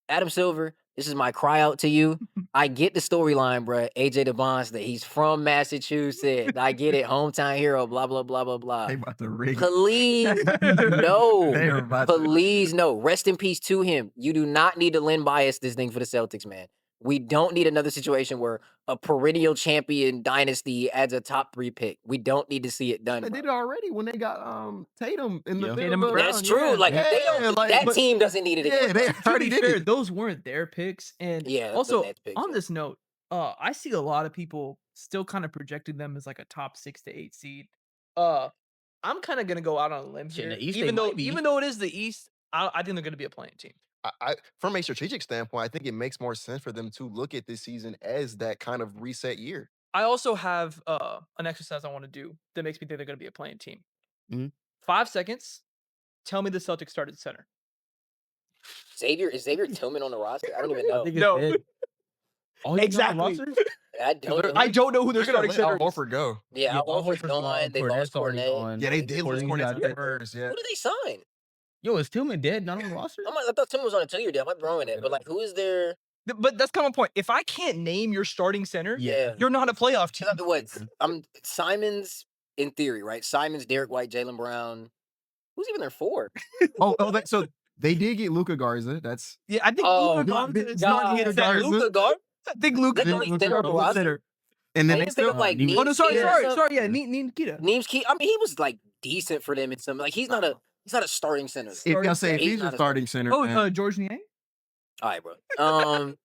Adam Silver, this is my cry out to you. I get the storyline, bro. AJ DeBonce, that he's from Massachusetts. I get it. Hometown hero, blah, blah, blah, blah, blah. They about to rig. Please, no. They are about to. Please, no. Rest in peace to him. You do not need to Lynn bias this thing for the Celtics, man. We don't need another situation where a perennial champion dynasty adds a top 3 pick. We don't need to see it done, They bro. did it already when they got Tatum in the Yeah. middle Tatum of the Brown, That's round, true. yeah. Like, they Yeah, don't. like, That but- team doesn't need it. Yeah, again, they bro. To already be did fair, it. those weren't their picks. And Yeah, also the Nets picks, on yeah. this note, I see a lot of people still kind of projecting them as like a top 6 to 8 seed. I'm kind of gonna go out on a limb Shit, in here. the East, they Even though might be. even though it is the East, I think they're gonna be a playing team. From a strategic standpoint, I think it makes more sense for them to look at this season as that kind of reset year. I also have an exercise I want to do that makes me think they're gonna be a playing team. Mhm. 5 seconds. Tell me the Celtics started center. Is Xavier Tillman on the roster? I don't even know. I think it's No. dead. Oh, he's not on the Exactly. roster? I don't know. I don't know who their They're gonna starting let center Al is. Horford go. Yeah, Al Horford's gone. They lost Cornette's already Cornet. gone. Yeah, they did lose Porzingis Cornet got to that. the Spurs. Yeah. Who did they sign? Yo, is Tillman dead? Not on the roster? I thought Tillman was on a 2-year deal. I might be wrong with that. But, like, who is their? But that's kind of my point. If I can't name your starting center, Yeah. you're not a playoff team. What? Simons in theory, right? Simons, Derek White, Jalen Brown. Who's even their 4? So they did get Luka Garza. That's Yeah, I think Oh, Luka my Garza is God. not Garza. center. Luka Gar. I think Luka That's Garza only is center on the roster. center. and then They they just pick still up, like, Neem- Oh no, sorry, Neem sorry, Keita. sorry. Yeah, Nikita. Neem's key. I mean, he was like decent for them in some. Like, he's not a starting center. if y'all say if He's he's not a a starting center, Oh, man, George Niang. All right, bro. I ain't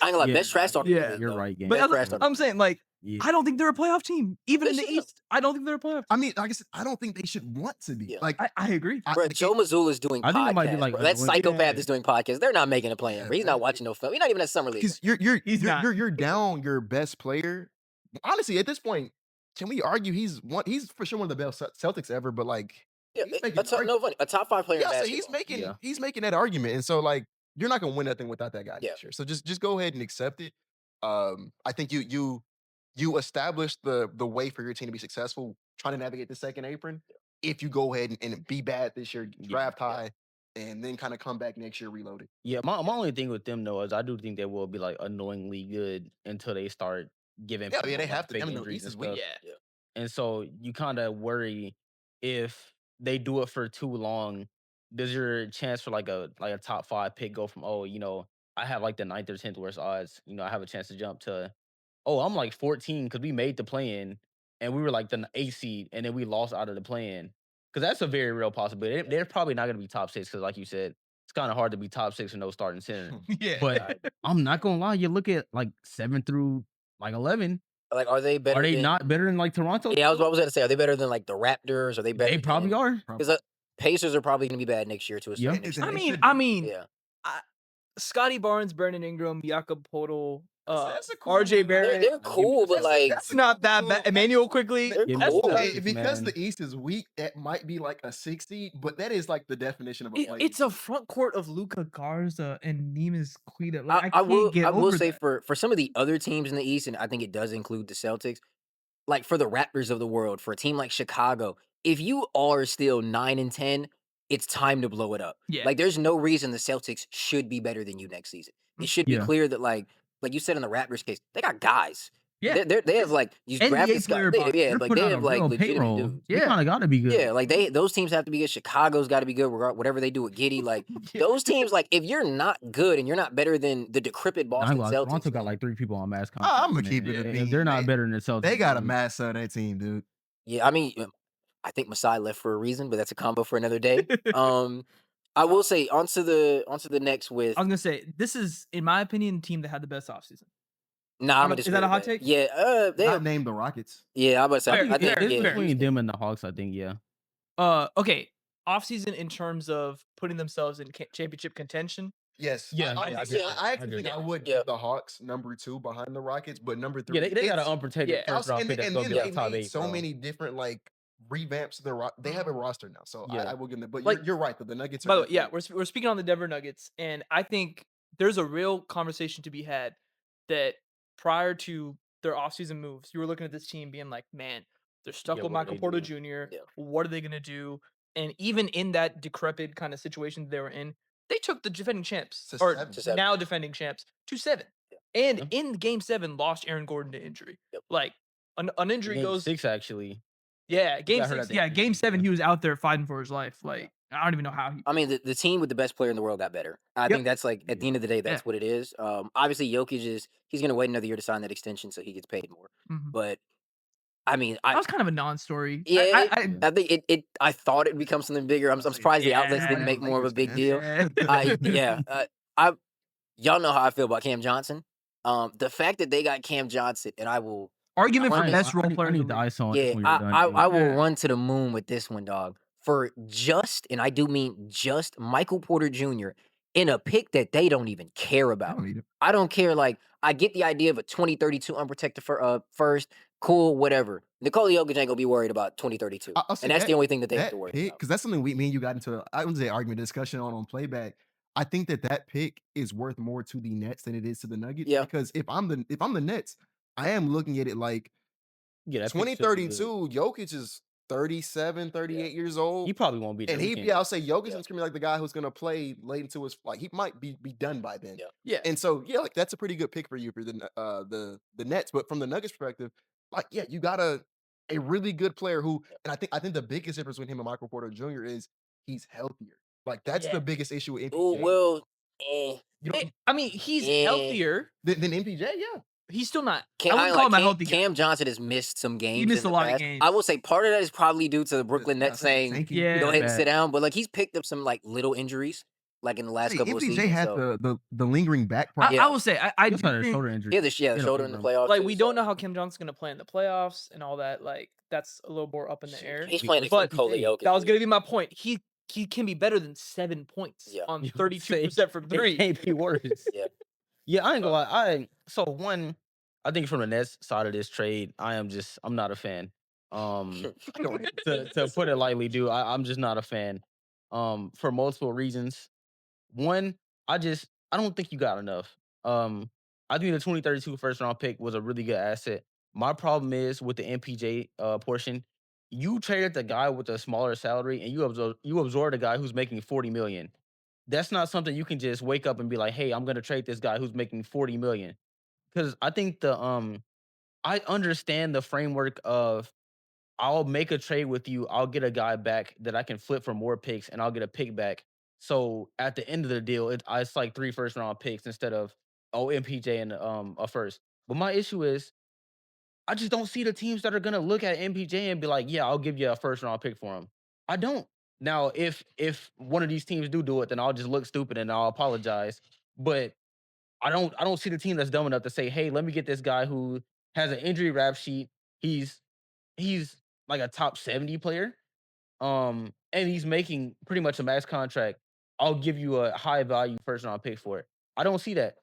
gonna lie. Yeah, Best trash talk. yeah, You're right, gang. But That's trash talk. I'm saying, like, Yeah. I don't think they're a playoff team. Even in They the should. East, I don't think they're a playoff team. I mean, like I said, I don't think they should want to be. Yeah. Like, I agree. I- Bro, like, Joe Mazzulla's doing I think they might do, podcasts, like, bro. a That joint- psychopath Yeah. is doing podcasts. They're not making a plan, Yeah, bro. He's not watching no film. He's not even at summer league. because He's not. you're down your best player. Honestly, at this point, can we argue he's for sure one of the best Celtics ever? But like, Yeah, he's making no funny. A top 5 player in yeah, so basketball. he's making that argument, and so like you're not gonna win nothing without that guy Yeah. next year. So just go ahead and accept it. I think you establish the way for your team to be successful, trying to navigate the second apron. If you go ahead and be bad this year, draft high, and then kind of come back next year reloaded. Yeah, my only thing with them though is I do think they will be like annoyingly good until they start giving. Yeah, people, they like, have to. fake I mean, the injuries East and is weak. stuff. Yeah. And so you kind of worry if they do it for too long, does your chance for like a top 5 pick go from, oh, I have like the 9th or 10th worst odds, I have a chance to jump to, oh, I'm like 14 because we made the play-in and we were like the 8th seed and then we lost out of the play-in. Because that's a very real possibility. They're probably not going to be top 6 because, like you said, it's kind of hard to be top 6 with no starting center. Yeah. But I'm not gonna lie, you look at like 7 through like 11, Like, are they better Are they than not better than like Toronto? Yeah, I was gonna say, are they better than, like, the Raptors? Are they better They probably than are. 'cause, Pacers are probably gonna be bad next year to a Yeah. certain extent. I mean, Yeah. Scotty Barnes, Brandon Ingram, Jakob Poeltl, That's a cool RJ one. Barrett. They're cool, but, like That's not that bad. Emmanuel quickly. They're Give me That's cool. the not- Celtics, Hey, because man. the East is weak, that might be like a 60, but that is like the definition of a play. It's a front court of Luka Garza and Neemias Queta. I Like, I can't get I will over say that. for some of the other teams in the East, and I think it does include the Celtics, like, for the Raptors of the world, for a team like Chicago, if you are still 9 and 10, it's time to blow it up. Yeah. Like, there's no reason the Celtics should be better than you next season. It should be Yeah. clear that, like you said in the Raptors case, they got guys. Yeah. They have, like, you NBA drafted player Scott. body. Yeah, They're like, putting they out a have, like, real legitimate payroll. dudes. They Yeah. kind of got to be good. Yeah, like, those teams have to be good. Chicago's gotta be good, whatever they do with Giddey, like, those teams, like, if you're not good and you're not better than the decrepit I Boston ain't gonna lie, Celtics, Toronto got then like 3 people on mass I'm contracts. gonna man. keep it a If bean. they're not better than the Celtics. They got a then- mass on that team, dude. Yeah, I mean, I think Masai left for a reason, but that's a combo for another day. I will say onto the next with I was gonna say this is, in my opinion, the team that had the best offseason. nah, I'm gonna is disagree that a with hot take? Yeah, they Not have, name the Rockets. yeah. I was Fair, I think fair, It's yeah, fair. between them and the Hawks, I think. Yeah. Okay, offseason in terms of putting themselves in championship contention. Yes. Yeah, I, yeah, I I, agree. I I actually agree. think I would Yeah. give the Hawks number 2 behind the Rockets, but number 3. Yeah, they got it's- an unprotected yeah. first round and, pick that's and gonna then be they a top made 8. so bro. many different like revamps to their they have a roster now, so Yeah. I will give them. But Like- you're right, though. The Nuggets. By Are the way, yeah, definitely- we're speaking on the Denver Nuggets, and I think there's a real conversation to be had that prior to their offseason moves, you were looking at this team being like, man, they're stuck Yeah, with what are Michael they Porter doing? Jr. Yeah. What are they gonna do? And even in that decrepit kind of situation they were in, they took the defending champs To or 7. To 7. now defending champs to 7, and Yeah. in Game 7 lost Aaron Gordon to injury. Yep. Like an injury Game goes, 6 actually. yeah, Game got hurt 6, at the yeah, end. Game 7 he was out there fighting for his life. Like I don't even know how he. I mean, the team with the best player in the world got better. I Yep. think that's like at the end of the day, that's Yeah. what it is. Obviously, Jokic he's gonna wait another year to sign that extension, so he gets paid more. Mhm. But I mean, That was kind of a non-story. Yeah, I I think I thought it'd become something bigger. I'm surprised the outlets Yeah. didn't make more of a big deal. yeah. Y'all know how I feel about Cam Johnson. The fact that they got Cam Johnson, and I will, Argument for I- best role I player. in need the the league. ice on. yeah, this when you're done, dude. I will Yeah. run to the moon with this one, dog. For just, and I do mean just Michael Porter Jr. in a pick that they don't even care I about. don't need it. I don't care. Like, I get the idea of a 2032 unprotected first. Cool, whatever. Nikola Jokic ain't gonna be worried about 2032, I'll say and that's the only thing that they have That to worry pick, about. because that's something me and you got into. I wouldn't say argument discussion on playback. I think that pick is worth more to the Nets than it is to the Nuggets. Yeah. Because if I'm the Nets, I am looking at it like Yeah, that pick should be good. 2032. Jokic is 37, 38 years old. He probably won't be there. And We can't- I'll say Jokic Yeah. is gonna be like the guy who's gonna play late into his, like, he might be done by then. Yeah. Yeah. And so yeah, like that's a pretty good pick for you for the Nets. But from the Nuggets perspective, like, yeah, you got a really good player who, and I think the biggest difference between him and Michael Porter Jr. is he's healthier. Like that's Yeah. the biggest issue with Oh MPJ. well, You don't- I mean, he's Yeah. healthier. than MPJ, yeah. He's still not. Cam, I wouldn't call him a Cam, healthy guy. Cam Johnson has missed some games. missed in a the lot of past. games. I will say part of that is probably due to the Brooklyn Nets saying, Thank Yeah. go ahead and Bad. sit down. But like he's picked up some like little injuries, like in the last couple of MPJ seasons. had So. the lingering back I, problem. Yeah. I will say, I He just do had a think, shoulder injury. Yeah, the shoulder in the playoffs. like too, we don't so. know how Cam Johnson's gonna play in the playoffs and all that. Like that's a little more up in the air. He's playing But against Nikola Jokic. that was gonna be my point. He can be better than 7 points Yeah. on You 32% from It 3. can't be worse. Yeah. Yeah, I ain't gonna lie. So one, I think from the Nets side of this trade, I'm not a fan. To put it lightly, dude, I'm just not a fan. For multiple reasons. One, I don't think you got enough. I think the 2032 first round pick was a really good asset. My problem is with the MPJ portion. You traded the guy with a smaller salary, and you absorbed a guy who's making 40 million. That's not something you can just wake up and be like, "Hey, I'm gonna trade this guy who's making 40 million." Because I think I understand the framework of I'll make a trade with you, I'll get a guy back that I can flip for more picks, and I'll get a pick back. So at the end of the deal, it's like 3 first round picks instead of MPJ and a first. But my issue is I just don't see the teams that are gonna look at MPJ and be like, "Yeah, I'll give you a first round pick for him." I don't. Now, if one of these teams do it, then I'll just look stupid and I'll apologize. But I don't see the team that's dumb enough to say, "Hey, let me get this guy who has an injury rap sheet. He's like a top 70 player. And he's making pretty much a max contract. I'll give you a high value first round pick for it. I don't see that.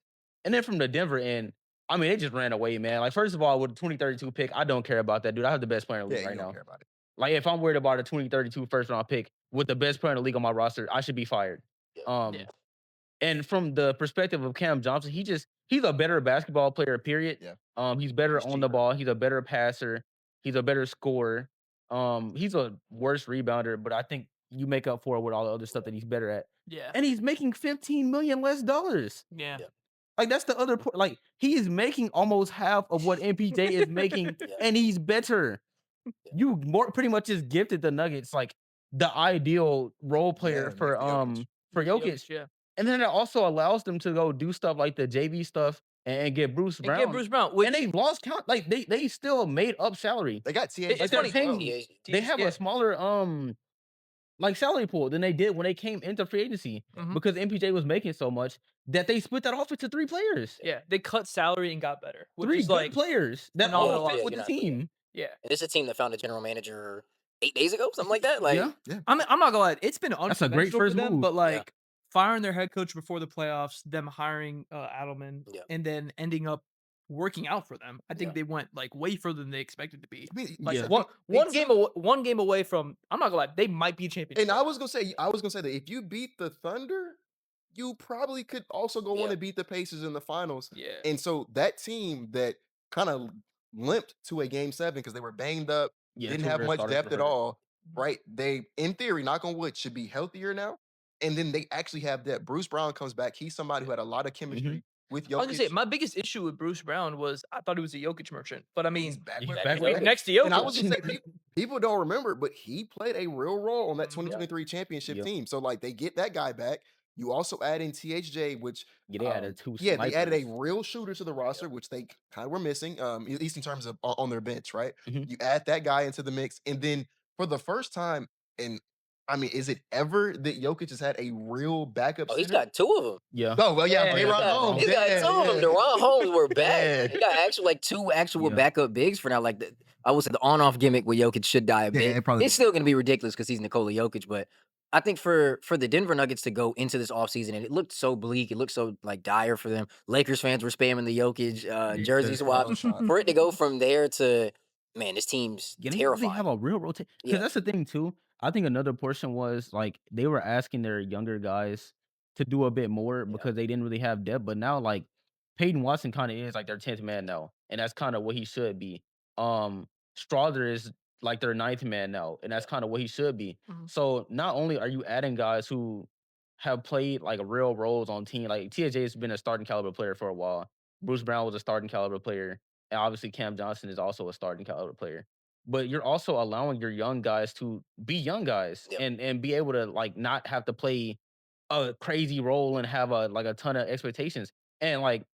And then from the Denver end, I mean, they just ran away, man. Like, first of all, with the 2032 pick, I don't care about that, dude. I have the best player in the Yeah, league you right don't now. care about it. Like, if I'm worried about a 2032 first round pick with the best player in the league on my roster, I should be fired. Yeah. Yeah. And from the perspective of Cam Johnson, he's a better basketball player, period. Yeah. He's better He's on the cheaper. ball. He's a better passer. He's a better scorer. He's a worse rebounder, but I think you make up for it with all the other stuff that he's better at. Yeah. And he's making $15 million less. Yeah. Yeah. Like, that's the other point. Like, he is making almost half of what MPJ is making, Yeah. and he's better. You pretty much just gifted the Nuggets like the ideal role player Yeah, for Jokic. Yeah. And then it also allows them to go do stuff like the JV stuff and get Bruce And Brown. get Bruce Brown, which And they lost count. Like, they still made up salary. They got THJ. It's Like, they're funny. paying. THJ. They have yeah. a smaller like salary pool than they did when they came into free agency Mhm. because MPJ was making so much that they split that off into 3 players. Yeah, they cut salary and got better, which 3 is good like players that phenomenal all fit offseason. with Yeah, the you're not- team. yeah. And this is a team that found a general manager 8 days ago, something like that. Like, Yeah. I'm not gonna lie, it's been That's a great unconventional first for them, move. but Yeah. like firing their head coach before the playoffs, them hiring Adelman, Yeah. and then ending up working out for them. I think Yeah. they went like way further than they expected to be. I mean, Like Yeah. one game away from. I'm not gonna lie, they might be championship. And I was gonna say that if you beat the Thunder, you probably could also go on Yeah. to beat the Pacers in the finals. Yeah. And so that team that kind of limped to a game 7 because they were banged up, Yeah, didn't 2 of have their much starters depth were at hurt. all, right? They, in theory, knock on wood, should be healthier now. And then they actually have that. Bruce Brown comes back. He's somebody who had a lot of chemistry with I was gonna say Jokic. my biggest issue with Bruce Brown was I thought he was a Jokic merchant, but I mean He's back He's with back it. with right it. next to Jokic. And I was gonna say, people don't remember, but he played a real role on that Mhm. 2023 championship Yeah. team. So like they get that guy back. You also add in THJ, which Yeah, they added 2 they added a snipers. real shooter to the roster, which they kind of were missing, at least in terms of on their bench, right? Mhm. You add that guy into the mix, and then for the first time, and I mean, is it ever that Jokic has had a real backup oh, he's center? got 2 of them. Yeah. Oh well, yeah, Yeah, Ray he's Ron got- Holmes. He's got 2 of them. Deron Holmes were back. Yeah. He got actual like 2 actual Yeah. backup bigs for now. Like I would say the on-off gimmick with Jokic should die a Yeah, bit. it probably It's still gonna be ridiculous because he's Nikola Jokic, but I think for the Denver Nuggets to go into this offseason, and it looked so bleak, it looked so like dire for them. Lakers fans were spamming the Jokic jersey swap. For it to go from there to man, this team's Yeah, they really terrifying. have a real rotation. Because Yeah. that's the thing too. I think another portion was like they were asking their younger guys to do a bit more because they didn't really have depth. But now, like Peyton Watson kind of is like their 10th man now, and that's kind of what he should be. Strawther is like their 9th man now, and that's kind of what he should be. Mhm. So not only are you adding guys who have played like real roles on team, like TJ has been a starting caliber player for a while. Bruce Brown was a starting caliber player, and obviously Cam Johnson is also a starting caliber player. But you're also allowing your young guys to be young guys Yep. and be able to like not have to play a crazy role and have a ton of expectations. And like,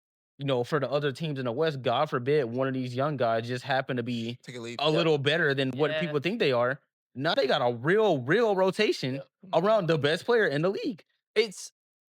for the other teams in the West, God forbid one of these young guys just happen to be Take a leap. a little better than what Yeah. people think they are. Now they got a real rotation around the best player in the league.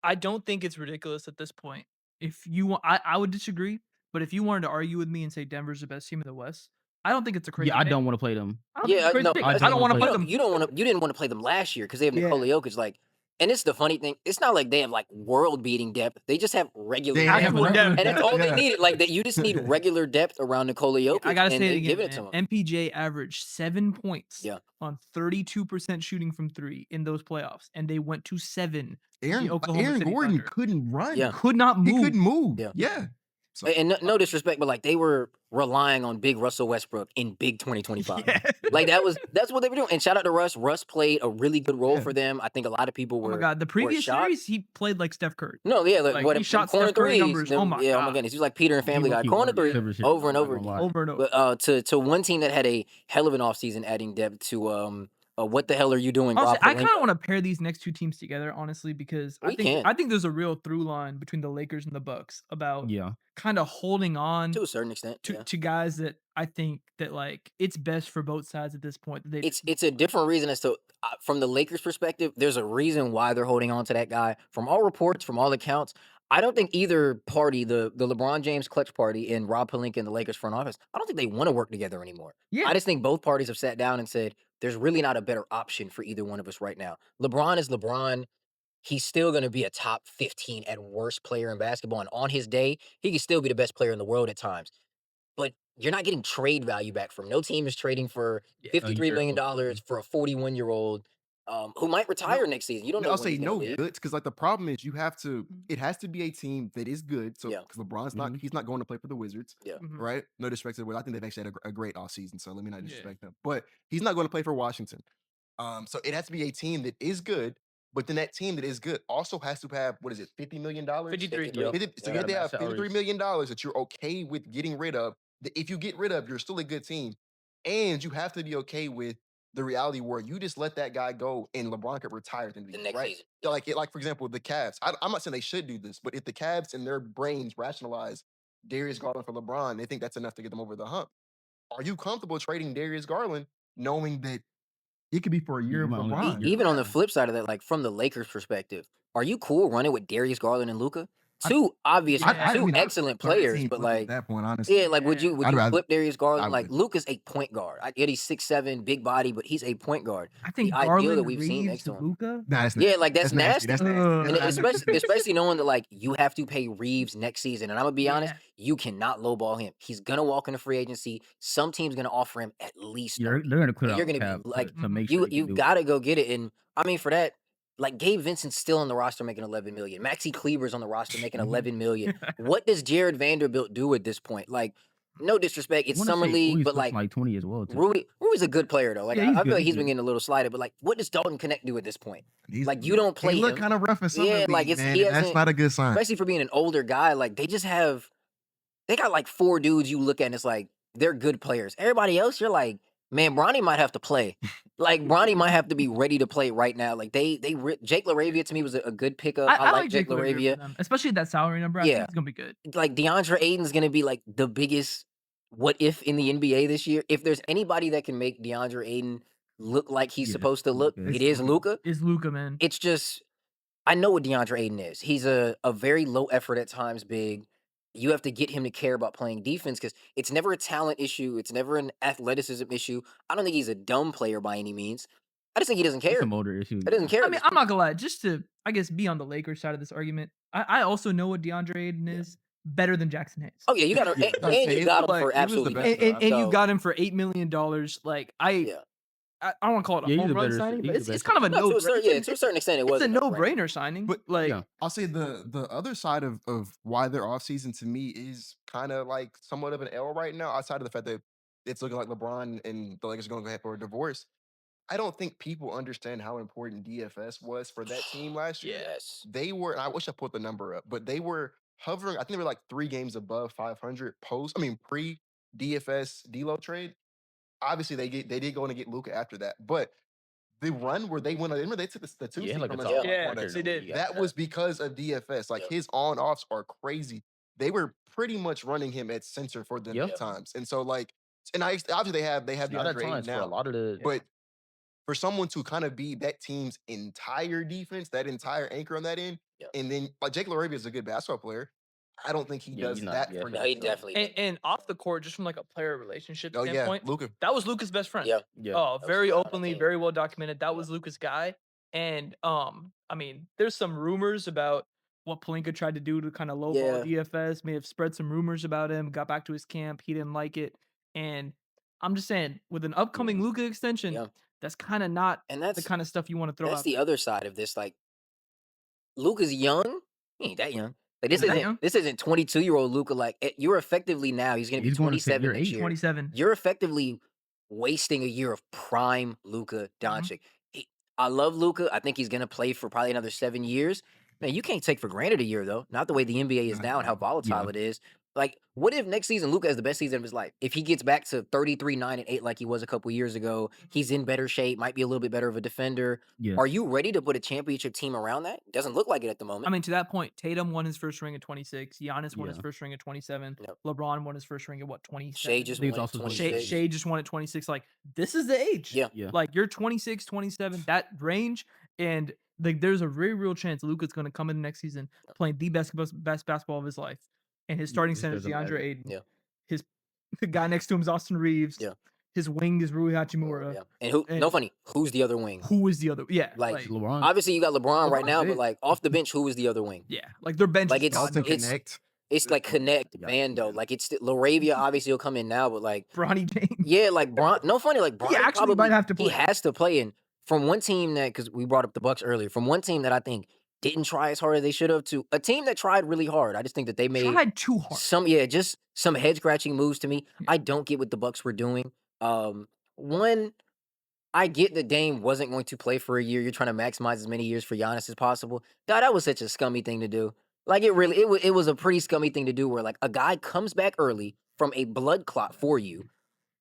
I don't think it's ridiculous at this point. If you want, I would disagree. But if you wanted to argue with me and say Denver's the best team in the West, I don't think it's a crazy. Yeah, I take. don't want to play them. I don't think it's a crazy no, take. I I don't don't want to wanna play them. You didn't want to play them last year because they have Yeah. Nikola Jokic. Like, and it's the funny thing. It's not like they have like world-beating depth. They just have regular They depth. have Actual depth. And that's all Yeah. they needed. Like that, you just need regular depth around Nikola Jokic. I gotta and say it they again. giving it to Man. him. MPJ averaged 7 points Yeah. on 32% shooting from 3 in those playoffs, and they went to 7. Aaron Oklahoma City Gordon Thunder. couldn't run. Yeah. Could not He move. couldn't move. Yeah. So, And no disrespect, but like they were relying on big Russell Westbrook in big 2025. Yeah. Like that's what they were doing. And shout out to Russ. Russ played a really good role Yeah. for them. I think a lot of people Oh were. my god, the previous shocked. series he played like Steph Curry. No, yeah, Like, what he shot corner Steph Curry threes. numbers. Oh my yeah, oh my God. goodness. He was like Peter and Family Guy. He Corner low-key three Clippers here, over and I'm over not gonna again. lie. Over and over. But to one team that had a hell of an offseason adding depth to what the hell are you doing, Honestly, Rob I kind Pelinka? of want to pair these next 2 teams together, honestly, because We can. I think there's a real through line between the Lakers and the Bucks about Yeah. kind of holding on To a certain extent. Yeah. to guys that I think that like it's best for both sides at this point. That they It's a different reason as to from the Lakers' perspective. There's a reason why they're holding on to that guy. From all reports, from all accounts, I don't think either party, the LeBron James clutch party and Rob Pelinka and the Lakers front office, I don't think they want to work together anymore. Yeah. I just think both parties have sat down and said, there's really not a better option for either one of us right now. LeBron is LeBron. He's still going to be a top 15 at worst player in basketball. And on his day, he can still be the best player in the world at times. But you're not getting trade value back from him. No team is trading for Yeah. $53 million Absolutely. for a 41-year-old who might retire next season. You don't know I'll when say he's going no to leave. goods because like the problem is you have to. It has to be a team that is good. So Yeah. because LeBron's not, he's not going to play for the Wizards, Yeah. Mhm. right? No disrespect to the Wizards. I think they've actually had a great offseason. So let me not Yeah. disrespect them. But he's not going to play for Washington. So it has to be a team that is good. But then that team that is good also has to have what is it, $50 million? 53. Yep. So They you have gotta to match have $53 salaries. million that you're okay with getting rid of. That if you get rid of, you're still a good team. And you have to be okay with the reality where you just let that guy go and LeBron could retire at the end of The the year, next right? season. So like for example, the Cavs. I'm not saying they should do this, but if the Cavs in their brains rationalize Darius Garland for LeBron, they think that's enough to get them over the hump. Are you comfortable trading Darius Garland knowing that it could be for a year You of might only be LeBron? here. Even on the flip side of that, like from the Lakers' perspective, are you cool running with Darius Garland and Luka? Two obvious, I two mean, excellent players, but like, that point, honestly, yeah, like would you I'd rather- flip Darius I Garland? Like would. Luka's a point guard. I get he's 6'7", big body, but he's a point guard. I think ideal Garland that we've seen next Reeves to him. Luka. Nah, that's Yeah, like that's nasty. That's Ugh. nasty. And That's not- especially knowing that like you have to pay Reeves next season, and I'm gonna be honest, Yeah. you cannot lowball him. He's gonna walk into free agency. Some team's gonna offer him at least They're 30. gonna clear And out you're the gonna cap be like, to make sure you gotta go get it. And I mean, for that, like Gabe Vincent's still on the roster making 11 million. Maxi Kleber's on the roster making 11 million. What does Jared Vanderbilt do at this point? Like, no disrespect, it's summer league, but like 20 as well. Too. Rui's a good player though. Like Yeah, he's I good, feel like he's he's been good. getting a little slighted, but like, what does Dalton Connect do at this point? He's- Like, you don't play He look him. kind of rough in summer Yeah, league, like, it's- man, he and that's hasn't- not a good sign. Especially for being an older guy, like they got like 4 dudes you look at and it's like they're good players. Everybody else, you're like, man, Bronny might have to play. Like Bronny might have to be ready to play right now. Like Jake LaRavia to me was a good pickup. I like Jake LaRavia. for them, especially that salary number. I Yeah. think it's gonna be good. Like DeAndre Ayton's gonna be like the biggest what if in the NBA this year. If there's anybody that can make DeAndre Ayton look like he's Yeah, supposed to look, Luka. it is Luka. Is Luka, man? It's just I know what DeAndre Ayton is. He's a very low effort at times big. You have to get him to care about playing defense because it's never a talent issue. It's never an athleticism issue. I don't think he's a dumb player by any means. I just think he doesn't care. It's a motor issue. He doesn't care. I at mean, this I'm point. not gonna lie. Just to, I guess, be on the Lakers side of this argument, I also know what DeAndre Ayton is better than Jackson Hayes. Oh yeah, you got him, Yeah, and you got him like, for he was the absolutely best nothing. And you So, got him for $8 million. Like yeah. I don't want to call it a Yeah, he's home a run better- signing, he's but the it's best kind of a No, no. to a certain extent, it was It's a a no-brainer. no-brainer signing. But Like, yeah. I'll say the other side of why their offseason to me is kind of like somewhat of an L right now, outside of the fact that it's looking like LeBron and the Lakers are going to go ahead for a divorce. I don't think people understand how important DFS was for that team last year. Yes. They were, and I wish I put the number up, but they were hovering. I think they were like 3 games above 500 pre DFS D'Lo trade. Obviously, they did go in and get Luka after that, but the run where they went, remember they took the 2 Yeah, seed like from a us top at Yeah, one point. they did. That was because of DFS. Like his on-offs are crazy. They were pretty much running him at center for them Yep. at times, and so like, and obviously they have Not at DeAndre Ayton times for a now, lot of the. but for someone to kind of be that team's entire defense, that entire anchor on that end, Yeah. and then like Jake LaRavia is a good basketball player. I don't think he Yeah, does he's not- that yeah. for No, them. he definitely. And off the court, just from like a player relationship Oh yeah, standpoint, Luka. that was Luka's best friend. Yeah. Yeah. Oh, was very Scott, I openly, think. very well documented. That was Luka's guy. And I mean, there's some rumors about what Pelinka tried to do to kind of lowball Yeah. DFS, may have spread some rumors about him, got back to his camp, he didn't like it. And I'm just saying, with an upcoming Luka extension, Yeah. that's kind of not And the that's kind of stuff you want to throw that's out. the other side of this. Like Luka's young. He ain't that young. Like He's not young. this isn't 22-year-old Luka. Like you're effectively now. He's gonna be He's going to 27 year next 8. year. 27. You're effectively wasting a year of prime Luka Doncic. I love Luka. I think he's gonna play for probably another 7 years. Man, you can't take for granted a year though. Not the way the NBA is now and how volatile it is. Like, what if next season Luka has the best season of his life? If he gets back to 33, 9, and 8 like he was a couple years ago, he's in better shape, might be a little bit better of a defender. Yeah. Are you ready to put a championship team around that? Doesn't look like it at the moment. I mean, to that point, Tatum won his first ring at 26. Giannis won his Yeah. first ring at 27. Yep. LeBron won his first ring at what, 27? Shea just I think it's won also 26. Shea just won at 26. Like, this is the age. Yeah. Yeah. Like, you're 26, 27, that range. And like, there's a very real chance Luka's going to come in the next season playing the best basketball of his life, and his starting just center is doesn't DeAndre matter. Ayton. Yeah. His the guy next to him is Austin Reeves. Yeah. His wing is Rui Hachimura. Yeah. And who? And No funny. Who's the other wing? who is the other? Yeah, Like, LeBron. obviously you got LeBron right LeBron's now, it. but like off the bench, who is the other wing? yeah, like their bench Like, is it's- God Dalton knows. Connect. It's like Connect, Yeah. Vando. Like it's LaRavia. Obviously he'll come in now, but like Bronny James. yeah, like Bron. No funny. Like Bron actually probably might have to He play. has to play. And from one team that, because we brought up the Bucks earlier, from one team that I think didn't try as hard as they should have, to a team that tried really hard. I just think that they made Tried too hard. just some head scratching moves to me. Yeah. I don't get what the Bucks were doing. One, I get that Dame wasn't going to play for a year. You're trying to maximize as many years for Giannis as possible. God, that was such a scummy thing to do. Like it was a pretty scummy thing to do, where like a guy comes back early from a blood clot for you,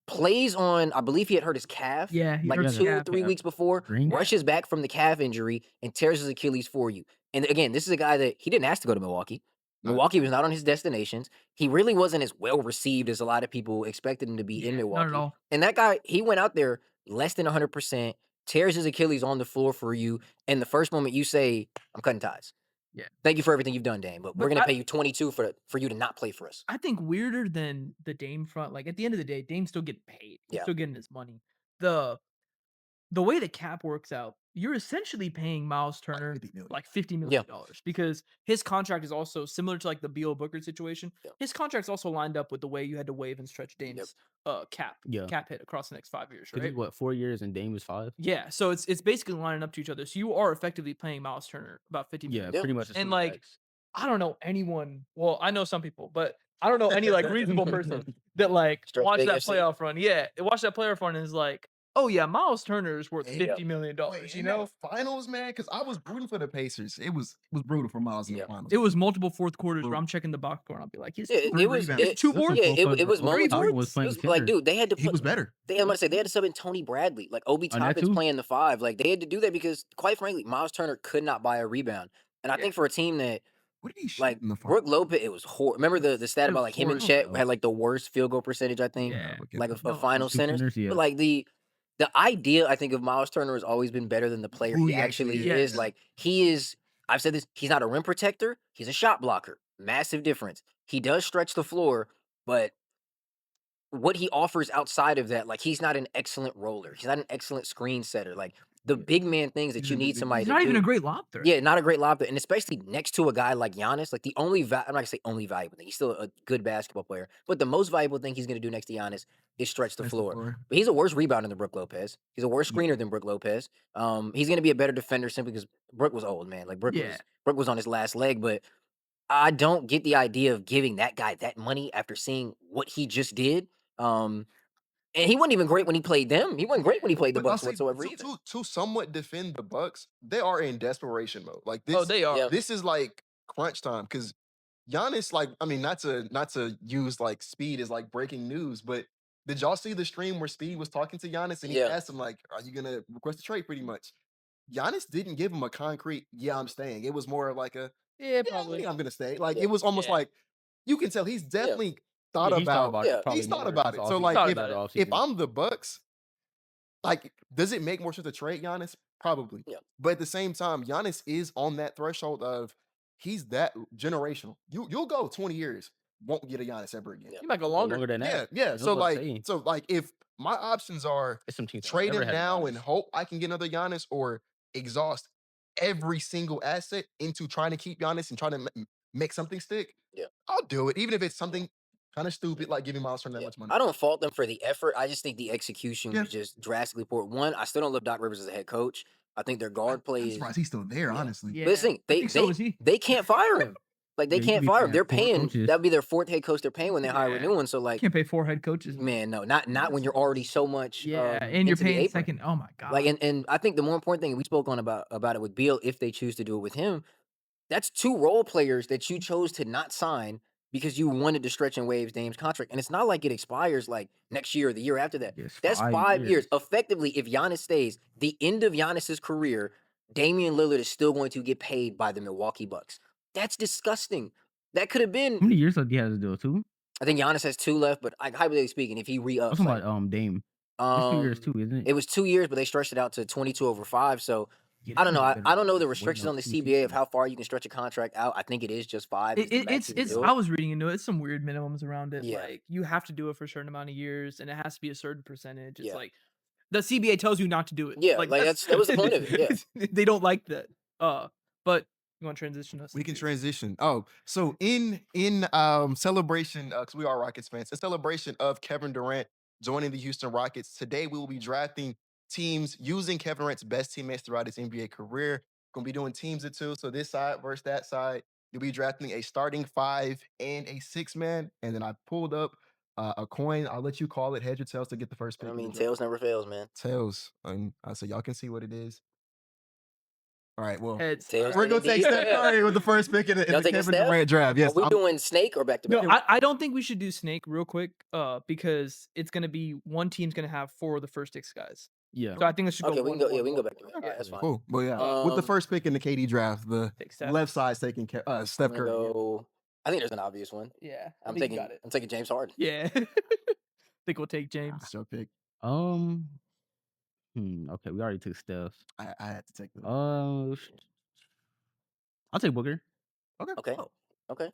plays on, I believe he had hurt his calf. Yeah, he like hurt his 2 or calf, 3 yeah. weeks before, Green. rushes back from the calf injury and tears his Achilles for you. And again, this is a guy that he didn't ask to go to Milwaukee. Milwaukee was not on his destinations. He really wasn't as well received as a lot of people expected him to be in Yeah, Milwaukee. not at all. And that guy, he went out there less than 100%, tears his Achilles on the floor for you. And the first moment you say, I'm cutting ties. Yeah. Thank you for everything you've done, Dame, but we're But going to pay you 22 for you to not play for us. I think weirder than the Dame front. Like at the end of the day, Dame's still getting paid. He's Yeah. still getting his money. The way the cap works out, you're essentially paying Myles Turner $50 million. like $50 million because his contract is also similar to like the Beal Booker situation. Yeah. His contract's also lined up with the way you had to waive and stretch Dame's cap hit across the next 5 years, right? What, 4 years and Dame was 5? Yeah, so it's basically lining up to each other. So you are effectively paying Myles Turner about $50 million. Yeah, pretty much. And like, I don't know anyone. Well, I know some people, but I don't know any like reasonable person that like Stretch watched big that FC. playoff run. Yeah, watched that playoff run and is like, oh yeah, Myles Turner is worth Yeah. $50 million. Wait, You in know, that finals, man, because I was rooting for the Pacers. It was brutal for Myles in the Yeah. finals. it was multiple fourth quarters where Brutal. I'm checking the box score and I'll be like, he's Yeah, it was rebounds. 2 boards. Yeah, it was Obi moments. Toppin It was playing was like, center. dude, they had to He was put. better. I'm gonna say they had to sub in Tony Bradley. Like Obi On that Toppin's too? playing the 5. Like they had to do that because, quite frankly, Myles Turner could not buy a rebound. And I think for a team that, What did he shoot like, in the finals? Brooke Lopez, it was horrible. Remember the stat It about was like him and horrible. Chet had like the worst field goal percentage, I think, Yeah. like a No, final two centers. centers, yeah. But like the idea, I think, of Myles Turner has always been better than the player Who he he actually actually is. is. Like he is. I've said this. He's not a rim protector. He's a shot blocker. Massive difference. He does stretch the floor, but what he offers outside of that, like he's not an excellent roller. He's not an excellent screen setter. Like the big man things that He's you a need big- somebody He's to not do. even a great lob threat. Yeah, not a great lob, and especially next to a guy like Giannis, like the only I'm not gonna say only valuable thing. He's still a good basketball player, but the most valuable thing he's gonna do next to Giannis is stretch the Stretch the floor. floor. But he's a worse rebounder than Brooke Lopez. He's a worse screener than Brooke Lopez. He's gonna be a better defender simply because Brooke was old, man. Like Brooke was on his last leg, but I don't get the idea of giving that guy that money after seeing what he just did. And he wasn't even great when he played them. He wasn't great when he played the But I'll Bucks say, whatsoever either. to somewhat defend the Bucks, they are in desperation mode. Like this, Oh, they are. Yeah. this is like crunch time because Giannis, like, I mean, not to use like Speed as like breaking news, but did y'all see the stream where Speed was talking to Giannis and he Yeah. asked him like, "Are you gonna request a trade?" Pretty much. Giannis didn't give him a concrete, "Yeah, I'm staying." It was more like a, Yeah, "Yeah, probably. I'm gonna stay." Like Yeah. it was almost Yeah. like you can tell he's definitely thought Yeah, he's about. thought about yeah, it. Probably he's thought more about this it. So offseason. like Thought if, about it. if I'm the Bucks, like, does it make more sense to trade Giannis? Probably. Yeah. But at the same time, Giannis is on that threshold of he's that generational. You'll go 20 years, won't get a Giannis ever again. Yeah. He might go longer. Longer than Yeah, that. yeah. was So about to like, say. if my options are There's some teams that trade never him had now Giannis. and hope I can get another Giannis, or exhaust every single asset into trying to keep Giannis and trying to make something stick, Yeah. I'll do it, even if it's something kind of stupid like giving Myles Turner that Yeah. much money. I don't fault them for the effort. I just think the execution Yeah. was just drastically poor. One, I still don't love Doc Rivers as a head coach. I think their guard play I'm is. surprised he's still there, Yeah. honestly. Yeah. But listen, I think so is he. they can't fire him. Like they Yeah, you can't could be fire him. paying They're 4 paying. coaches. That'd be their 4th head coach they're paying when they hire a Yeah. new one. So like, Can't pay 4 head coaches. man, no, not when you're already so much. Yeah, and you're into the paying apron. second. Oh my god. Like, and I think the more important thing we spoke on about it with Beal, if they choose to do it with him, that's 2 role players that you chose to not sign because you wanted to stretch and waive Dame's contract. And it's not like it expires like next year or the year after that. Yes, That's 5 years. Effectively, if Giannis stays, the end of Giannis's career, Damian Lillard is still going to get paid by the Milwaukee Bucks. That's disgusting. That could have How been. many years left he has to do it too? I think Giannis has 2 left, but like hypothetically speaking, if he I'm re-ups, talking like, about Dame. It's 2 years too, isn't it? it was 2 years, but they stretched it out to 22 over 5. So I don't know. I don't know the restrictions on the CBA of how far you can stretch a contract out. I think it is just 5. Is the max you can do it. I was reading into it. It's some weird minimums around it. Yeah. Like you have to do it for a certain amount of years, and it has to be a certain percentage. It's Yeah. like the CBA tells you not to do it. Yeah, like, that was the point of it, yeah. They don't like that. But you want to transition us? We can transition. Oh, so in celebration, because we are Rockets fans, in celebration of Kevin Durant joining the Houston Rockets, today we will be drafting teams using Kevin Durant's best teammates throughout his NBA career. Gonna be doing teams of 2, so this side versus that side. You'll be drafting a starting 5 and a 6-man, and then I pulled up a coin. I'll let you call it heads or tails to get the first pick. I mean, tails never fails, man. Tails. So y'all can see what it is. All right, well, Heads. Tails. we're gonna take Steph Curry with the first pick in the Y'all taking Kevin Steph? Durant draft. Yes, Are we doing snake or back to No, back? I don't think we should do snake real quick. Because it's gonna be one team's gonna have 4 of the first 6 guys. Yeah. So I think it should Okay, go. we can go. Yeah, we can go back to back. Alright, that's fine. cool. But yeah, with the first pick in the KD draft, the Take Steph. left side's taking Steph I'm Curry. gonna go. I think there's an obvious one. Yeah, I I'm think you taking. got it. I'm taking James Harden. Yeah. Think we'll take James. That's your pick. Okay, we already took Steph. I had to take them. I'll take Booker. Okay. Okay.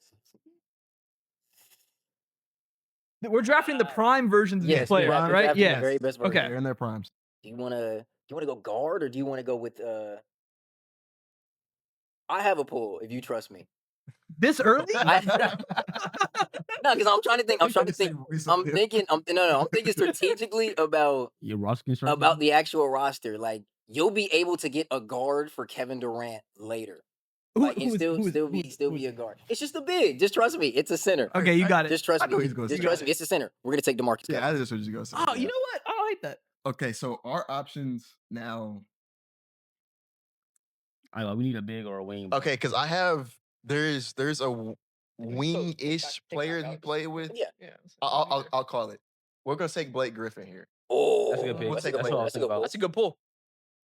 We're drafting the prime versions of these Yes, players, we're right? drafting the Yes. very best version. Okay. They're in their primes. Do you wanna go guard or do you wanna go with? I have a pull. If you trust me. This early? No, because I'm trying to think. I'm thinking strategically about Your roster construction. about the actual roster. Like you'll be able to get a guard for Kevin Durant later. Like and still be a guard. It's just a big. Just trust me. It's a center. Okay, you got it. Just trust I know me. he's gonna Just say trust that. me. It's a center. We're gonna take DeMarcus. Yeah, Cousins. I just was just gonna say. Oh, you know what? I like that. Okay, so our options now. I know we need a big or a wing. Okay, because I have there's a wing-ish player he played with. Yeah. I'll call it. We're gonna take Blake Griffin here. Oh, That's a good pick. That's a That's good what I pull. was That's a good pull. That's a good pull.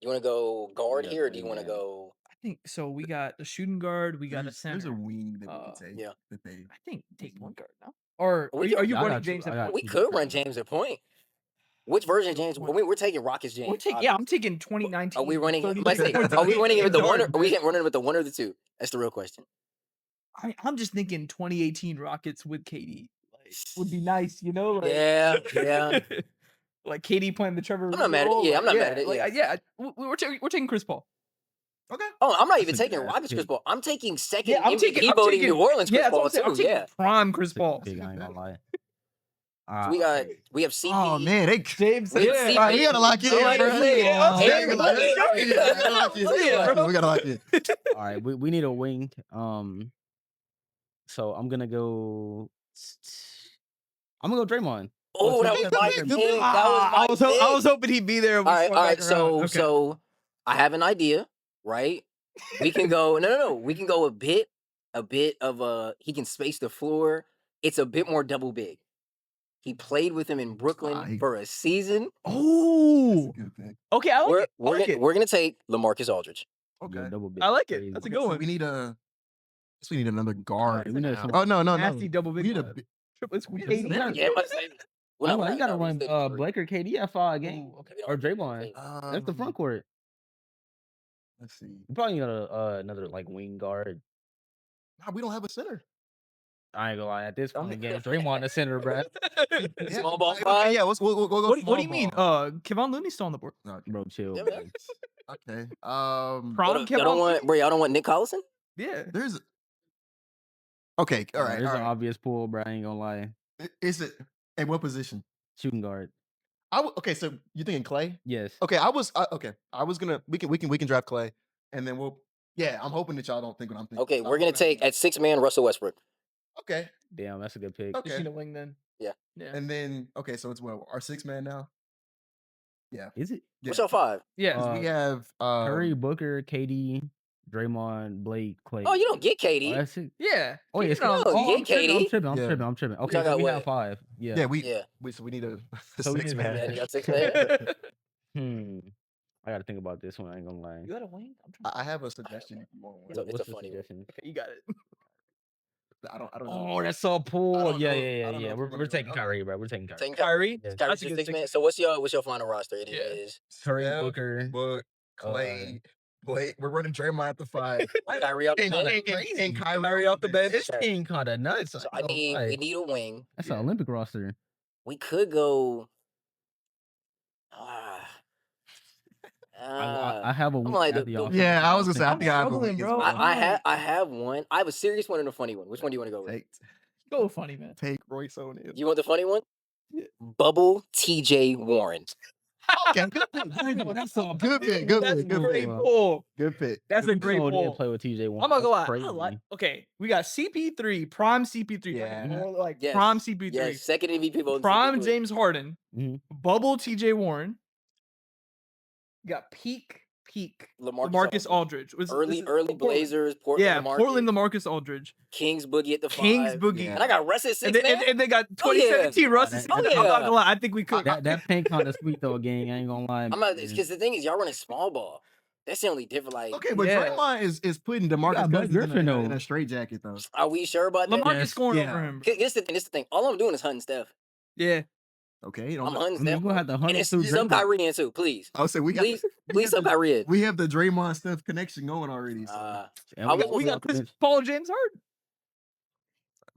You want to go guard Yeah, here, or do you want to wingman. go? I think so. We got a shooting guard. We got a center. There's a wing that we can take. Yeah. That they. I think take point guard now. Or We are you I running got you. James? I at got point? We could run James at point. Which version of James? We're taking Rockets James. We're taking. Yeah, I'm taking 2019. Are we running? 30 Let's say, points are we a running it game with the one? Or, guard. are we running with the one or the two? That's the real question. I'm just thinking 2018 Rockets with KD would be nice, you know? Like, Yeah. like KD playing the Trevor. I'm not mad at it. Yeah, I'm not mad at it. Like, Yeah. we're taking Chris Paul. Okay. Oh, I'm not even That's a taking good Rockets Chris pick. Paul. I'm taking second Yeah, I'm MVP taking voting New Orleans Chris Yeah, Paul that's what I'm too. saying. I'm Yeah. taking prime Chris Paul. Big, I ain't gonna lie. So we have CP. Oh man, they. James. We have Yeah. CP. All right, we gotta lock in, Yeah, bro. yeah. We gotta lock in. We gotta lock in. All right, we need a wing. So I'm gonna go Draymond. Oh, that was my pick. That was my pick. I was hoping he'd be there. All right. So I have an idea, right? We can go. No. We can go a bit of a. He can space the floor. It's a bit more double big. He played with him in Brooklyn for a season. Oh, Good pick. okay. I like it. We're gonna take LaMarcus Aldridge. Okay. Double big. I like it. Crazy. That's a Okay, good so one. we need another guard. we need now. some- Oh no. Nasty double We big. need a one. big. Triplets with Yeah, KD. center. Yeah, but You gotta run Blake or KD at 5 game. Okay, Or Draymond. That's the front court. Let's see. You probably need another like wing guard. Nah, we don't have a center. I ain't gonna lie. At this point in the game, Draymond the center, bro. Small ball Okay, five? yeah, we'll go. What do small you mean? ball. Kevon Looney's still on the board. Okay. Bro, chill. Yeah, bro. man. Okay. Prom Y'all Kevon don't Looney? want, bro. Y'all don't want Nick Collison? Yeah. There's. Okay. All right. There's All an right. obvious pull, bro. I ain't gonna lie. Is it at what position? Shooting guard. Okay, so you thinking Clay? Yes. Okay, I was gonna we can draft Clay, and then we'll. Yeah, I'm hoping that y'all don't think what I'm thinking. Okay, we're gonna take at 6-man Russell Westbrook. Okay. Damn, that's a good pick. Okay. Just need a wing then. Yeah. Yeah. And then so it's our 6-man now. Is it? What's your 5? Yeah. 'Cause we have Curry, Booker, KD, Draymond, Blake, Clay. Oh, you don't get Oh, KD. that's it. Yeah. Oh, yeah. You it's know, yeah, KD. I'm tripping. Okay, Y'all so got we what? have 5. Yeah. Yeah, Yeah. so we need a So we 6-man. Yeah, you got 6-man. I gotta think about this one. I ain't gonna lie. You got a wing? I'm trying. I have a suggestion if you want one. It's a What's the funny one. suggestion? Okay, you got it. I don't know. Oh, that's so pull. don't Yeah, know- I yeah. don't know if We're we're gonna taking go. Kyrie, bro. We're taking Kyrie. Taking Kyrie. Yeah. Kyrie's That's a your good 6-man. six. So what's your final roster? It Yeah. is Curry, Steph, Booker. Book, Clay, Wait, we're running Draymond at the 5. Kyrie out the bench. And Kyrie off the bench. This team kind of nuts. So we need a wing. That's an Olympic roster. We could go. I have a I'm wing like, at the the- office. Yeah, I was gonna say I think I have a struggling, week as bro. well. I have one. I have a serious one and a funny one. Which one do you want to go with? Go funny, man. Take Royce O'Neal. You want the funny one? Yeah. Bubble TJ Warren. Okay, good pick. That's all. Good pick. That's a great pull. Good pick. That's a great Didn't pull. play with TJ Warren. I'm not gonna lie. That's I crazy. like. Okay, we got CP3, prime CP3, Yeah. more like Yes. prime CP3, Yes, second MVP vote. prime James Harden, Mhm. bubble TJ Warren. You got peak LaMarcus Aldridge. Early Portland. Blazers. Portland. Yeah, LaMarcus, Portland LaMarcus Aldridge. Kings Boogie at the 5. Kings Boogie. Yeah. And I got Russ at 6, And then, man. and they got Oh, yeah. 2017 Russ. that- I'm oh, not yeah. gonna lie. I think we could. That pink kind of sweet though. Gang, I ain't gonna lie. I'm not because the thing is y'all running small ball. That's the only difference. Like, Okay, but Yeah. Draymond is putting got DeMarcus Bud Cousins Griffin, in though. a straight jacket though. are we sure about that? LaMarcus Yes. scoring Yeah. over him. This the thing. All I'm doing is hunting Steph. Yeah. Okay, I'm hunting I mean, Steph. we're gonna have to hunt And it it's through some Draymond. Kyrie in too, please. I'll say we got Please some Kyrie in. we have the Draymond Steph connection going already. So. And I we will- We got off the Chris bench. Paul and James Harden.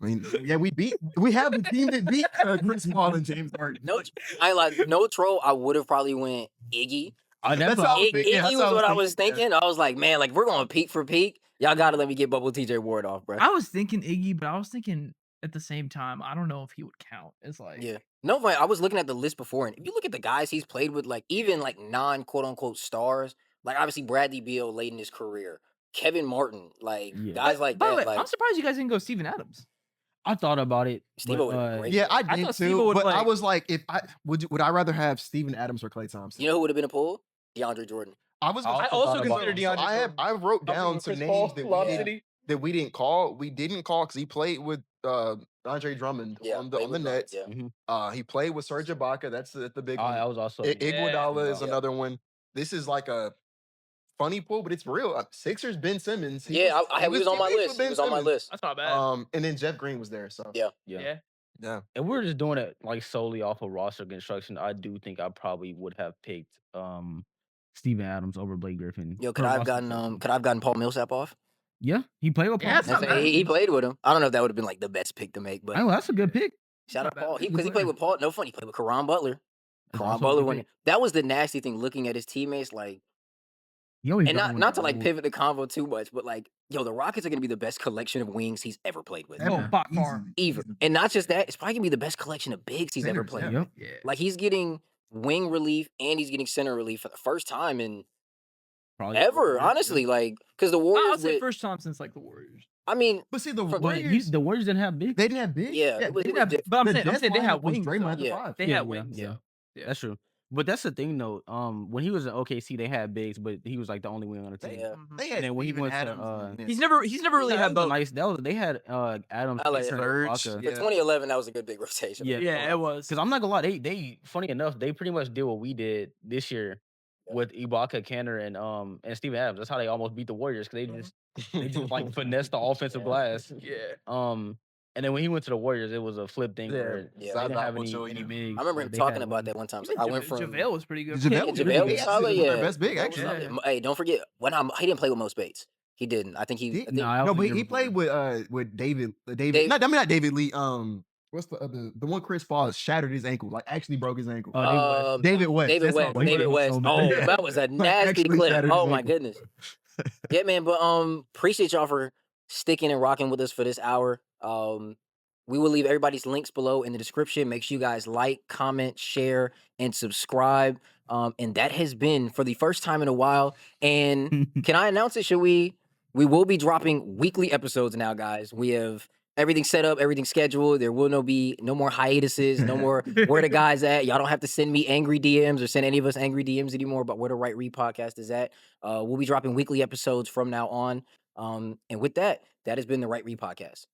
I mean, yeah, we have the team that beat Chris Paul and James Harden. No, I like no troll. I would have probably went Iggy. That's how I was Iggy thinking. Yeah, that's was how I what I was thinking, thinking. I was like, man, like we're going peak for peak. Y'all gotta let me get Bubble TJ Ward off, bro. I was thinking Iggy, but I was thinking at the same time, I don't know if he would count. It's like, Yeah. No, but I was looking at the list before, and if you look at the guys he's played with, like even like non quote unquote stars, like obviously Bradley Beal late in his career, Kevin Martin, like Yeah. guys like By the that. way, Like I'm surprised you guys didn't go Steven Adams. I thought about it. Steve but, would have been great. Yeah, I I did thought Steve too. would, But I like- was like, if I would I rather have Steven Adams or Klay Thompson? You know who would have been a pull? DeAndre Jordan. I was. I I also also thought about consider it. DeAndre I Jordan. I wrote down Chris some Paul, names that Lob we City. didn't call. We didn't call because he played with Andre Drummond Yeah, on played the with Nets. Yeah. He played with Serge Ibaka. That's the big one. I was also. Iguodala is Yeah. another one. This is like a funny pull, but it's real. Sixers Ben Simmons. Yeah, he was on my teammates list. with He Ben was on my Simmons. list. That's not bad. And then Jeff Green was there. So Yeah. Yeah. yeah. And we're just doing it like solely off of roster construction. I do think I probably would have picked Steven Adams over Blake Griffin. Yo, for could I have roster gotten construction. could I have gotten Paul Millsap off? Yeah, he played with Paul. Yeah, that's not Millsap. bad. He played with him. I don't know if that would have been like the best pick to make, but Oh, that's a good pick. shout out not bad. Paul. He's a Because he good played player. with Paul. No fun. He played with Karan Butler. That's Karan also a Butler good won. pick. That was the nasty thing. Looking at his teammates, like, He always and got not to one like of pivot the convo too much, but like, yo, the Rockets are gonna be the best collection of wings he's ever played with. Oh, by far. Even, and not just that, it's probably gonna be the best collection of bigs he's ever Centers, played. those. Yep. Yeah. Like he's getting wing relief and he's getting center relief for the first time in Probably ever. Honestly, like because the I'll Warriors. say with- first time since like the Warriors. I mean, But see, the But But Warriors, the Warriors didn't have big. they didn't have big. Yeah, it was- they it didn't was have different. But I'm the saying Jets they had lineup was wings. Draymond though. at the Yeah. five. They Yeah, had yeah, wings. yeah. though. Yeah. That's true. But that's the thing though. When he was in OKC, they had bigs, but he was like the only wing on the team. yeah. Mhm. They And had then when he Steven went to, Adams. and- He's never really That had was both. nice. They had Adams, I like Kessler, Serge, and Ibaka. For Yeah. 2011, that was a good big rotation. Yeah. Yeah, it was. Because I'm not gonna lie, they funny enough, they pretty much did what we did this year with Ibaka, Kennard, and Steven Adams. That's how they almost beat the Warriors because they just like finessed the offensive glass. Yeah. And then when he went to the Warriors, it was a flip thing Yeah. where Yeah. they didn't have Zach will any show bigs. I remember him but they talking had about wings. that one time. So Even I went from JaVale was pretty good. JaVale Yeah, was JaVale really was big. solid, He was their yeah. best big That was actually. Yeah. solid. Hey, don't forget he didn't play with Mo Spates. He didn't. I think he. I think, No, I don't No, but think he you're- played with David. Dave- Not David Lee. What's the other? The one Chris Paul shattered his ankle, like actually broke his ankle. David West. David That's West. what- David was West. so Oh, bad. that was a nasty actually clip. shattered Oh his my ankle. goodness. Yeah, man. But appreciate y'all for sticking and rocking with us for this hour. We will leave everybody's links below in the description. Make sure you guys like, comment, share, and subscribe. And that has been for the first time in a while. And can I announce it? Should we? We will be dropping weekly episodes now, guys. We have everything set up, everything scheduled. There will be no more hiatuses, no more where the guys at. Y'all don't have to send me angry DMs or send any of us angry DMs anymore about where the Right Read podcast is at. We'll be dropping weekly episodes from now on. And with that, that has been the Right Read podcast.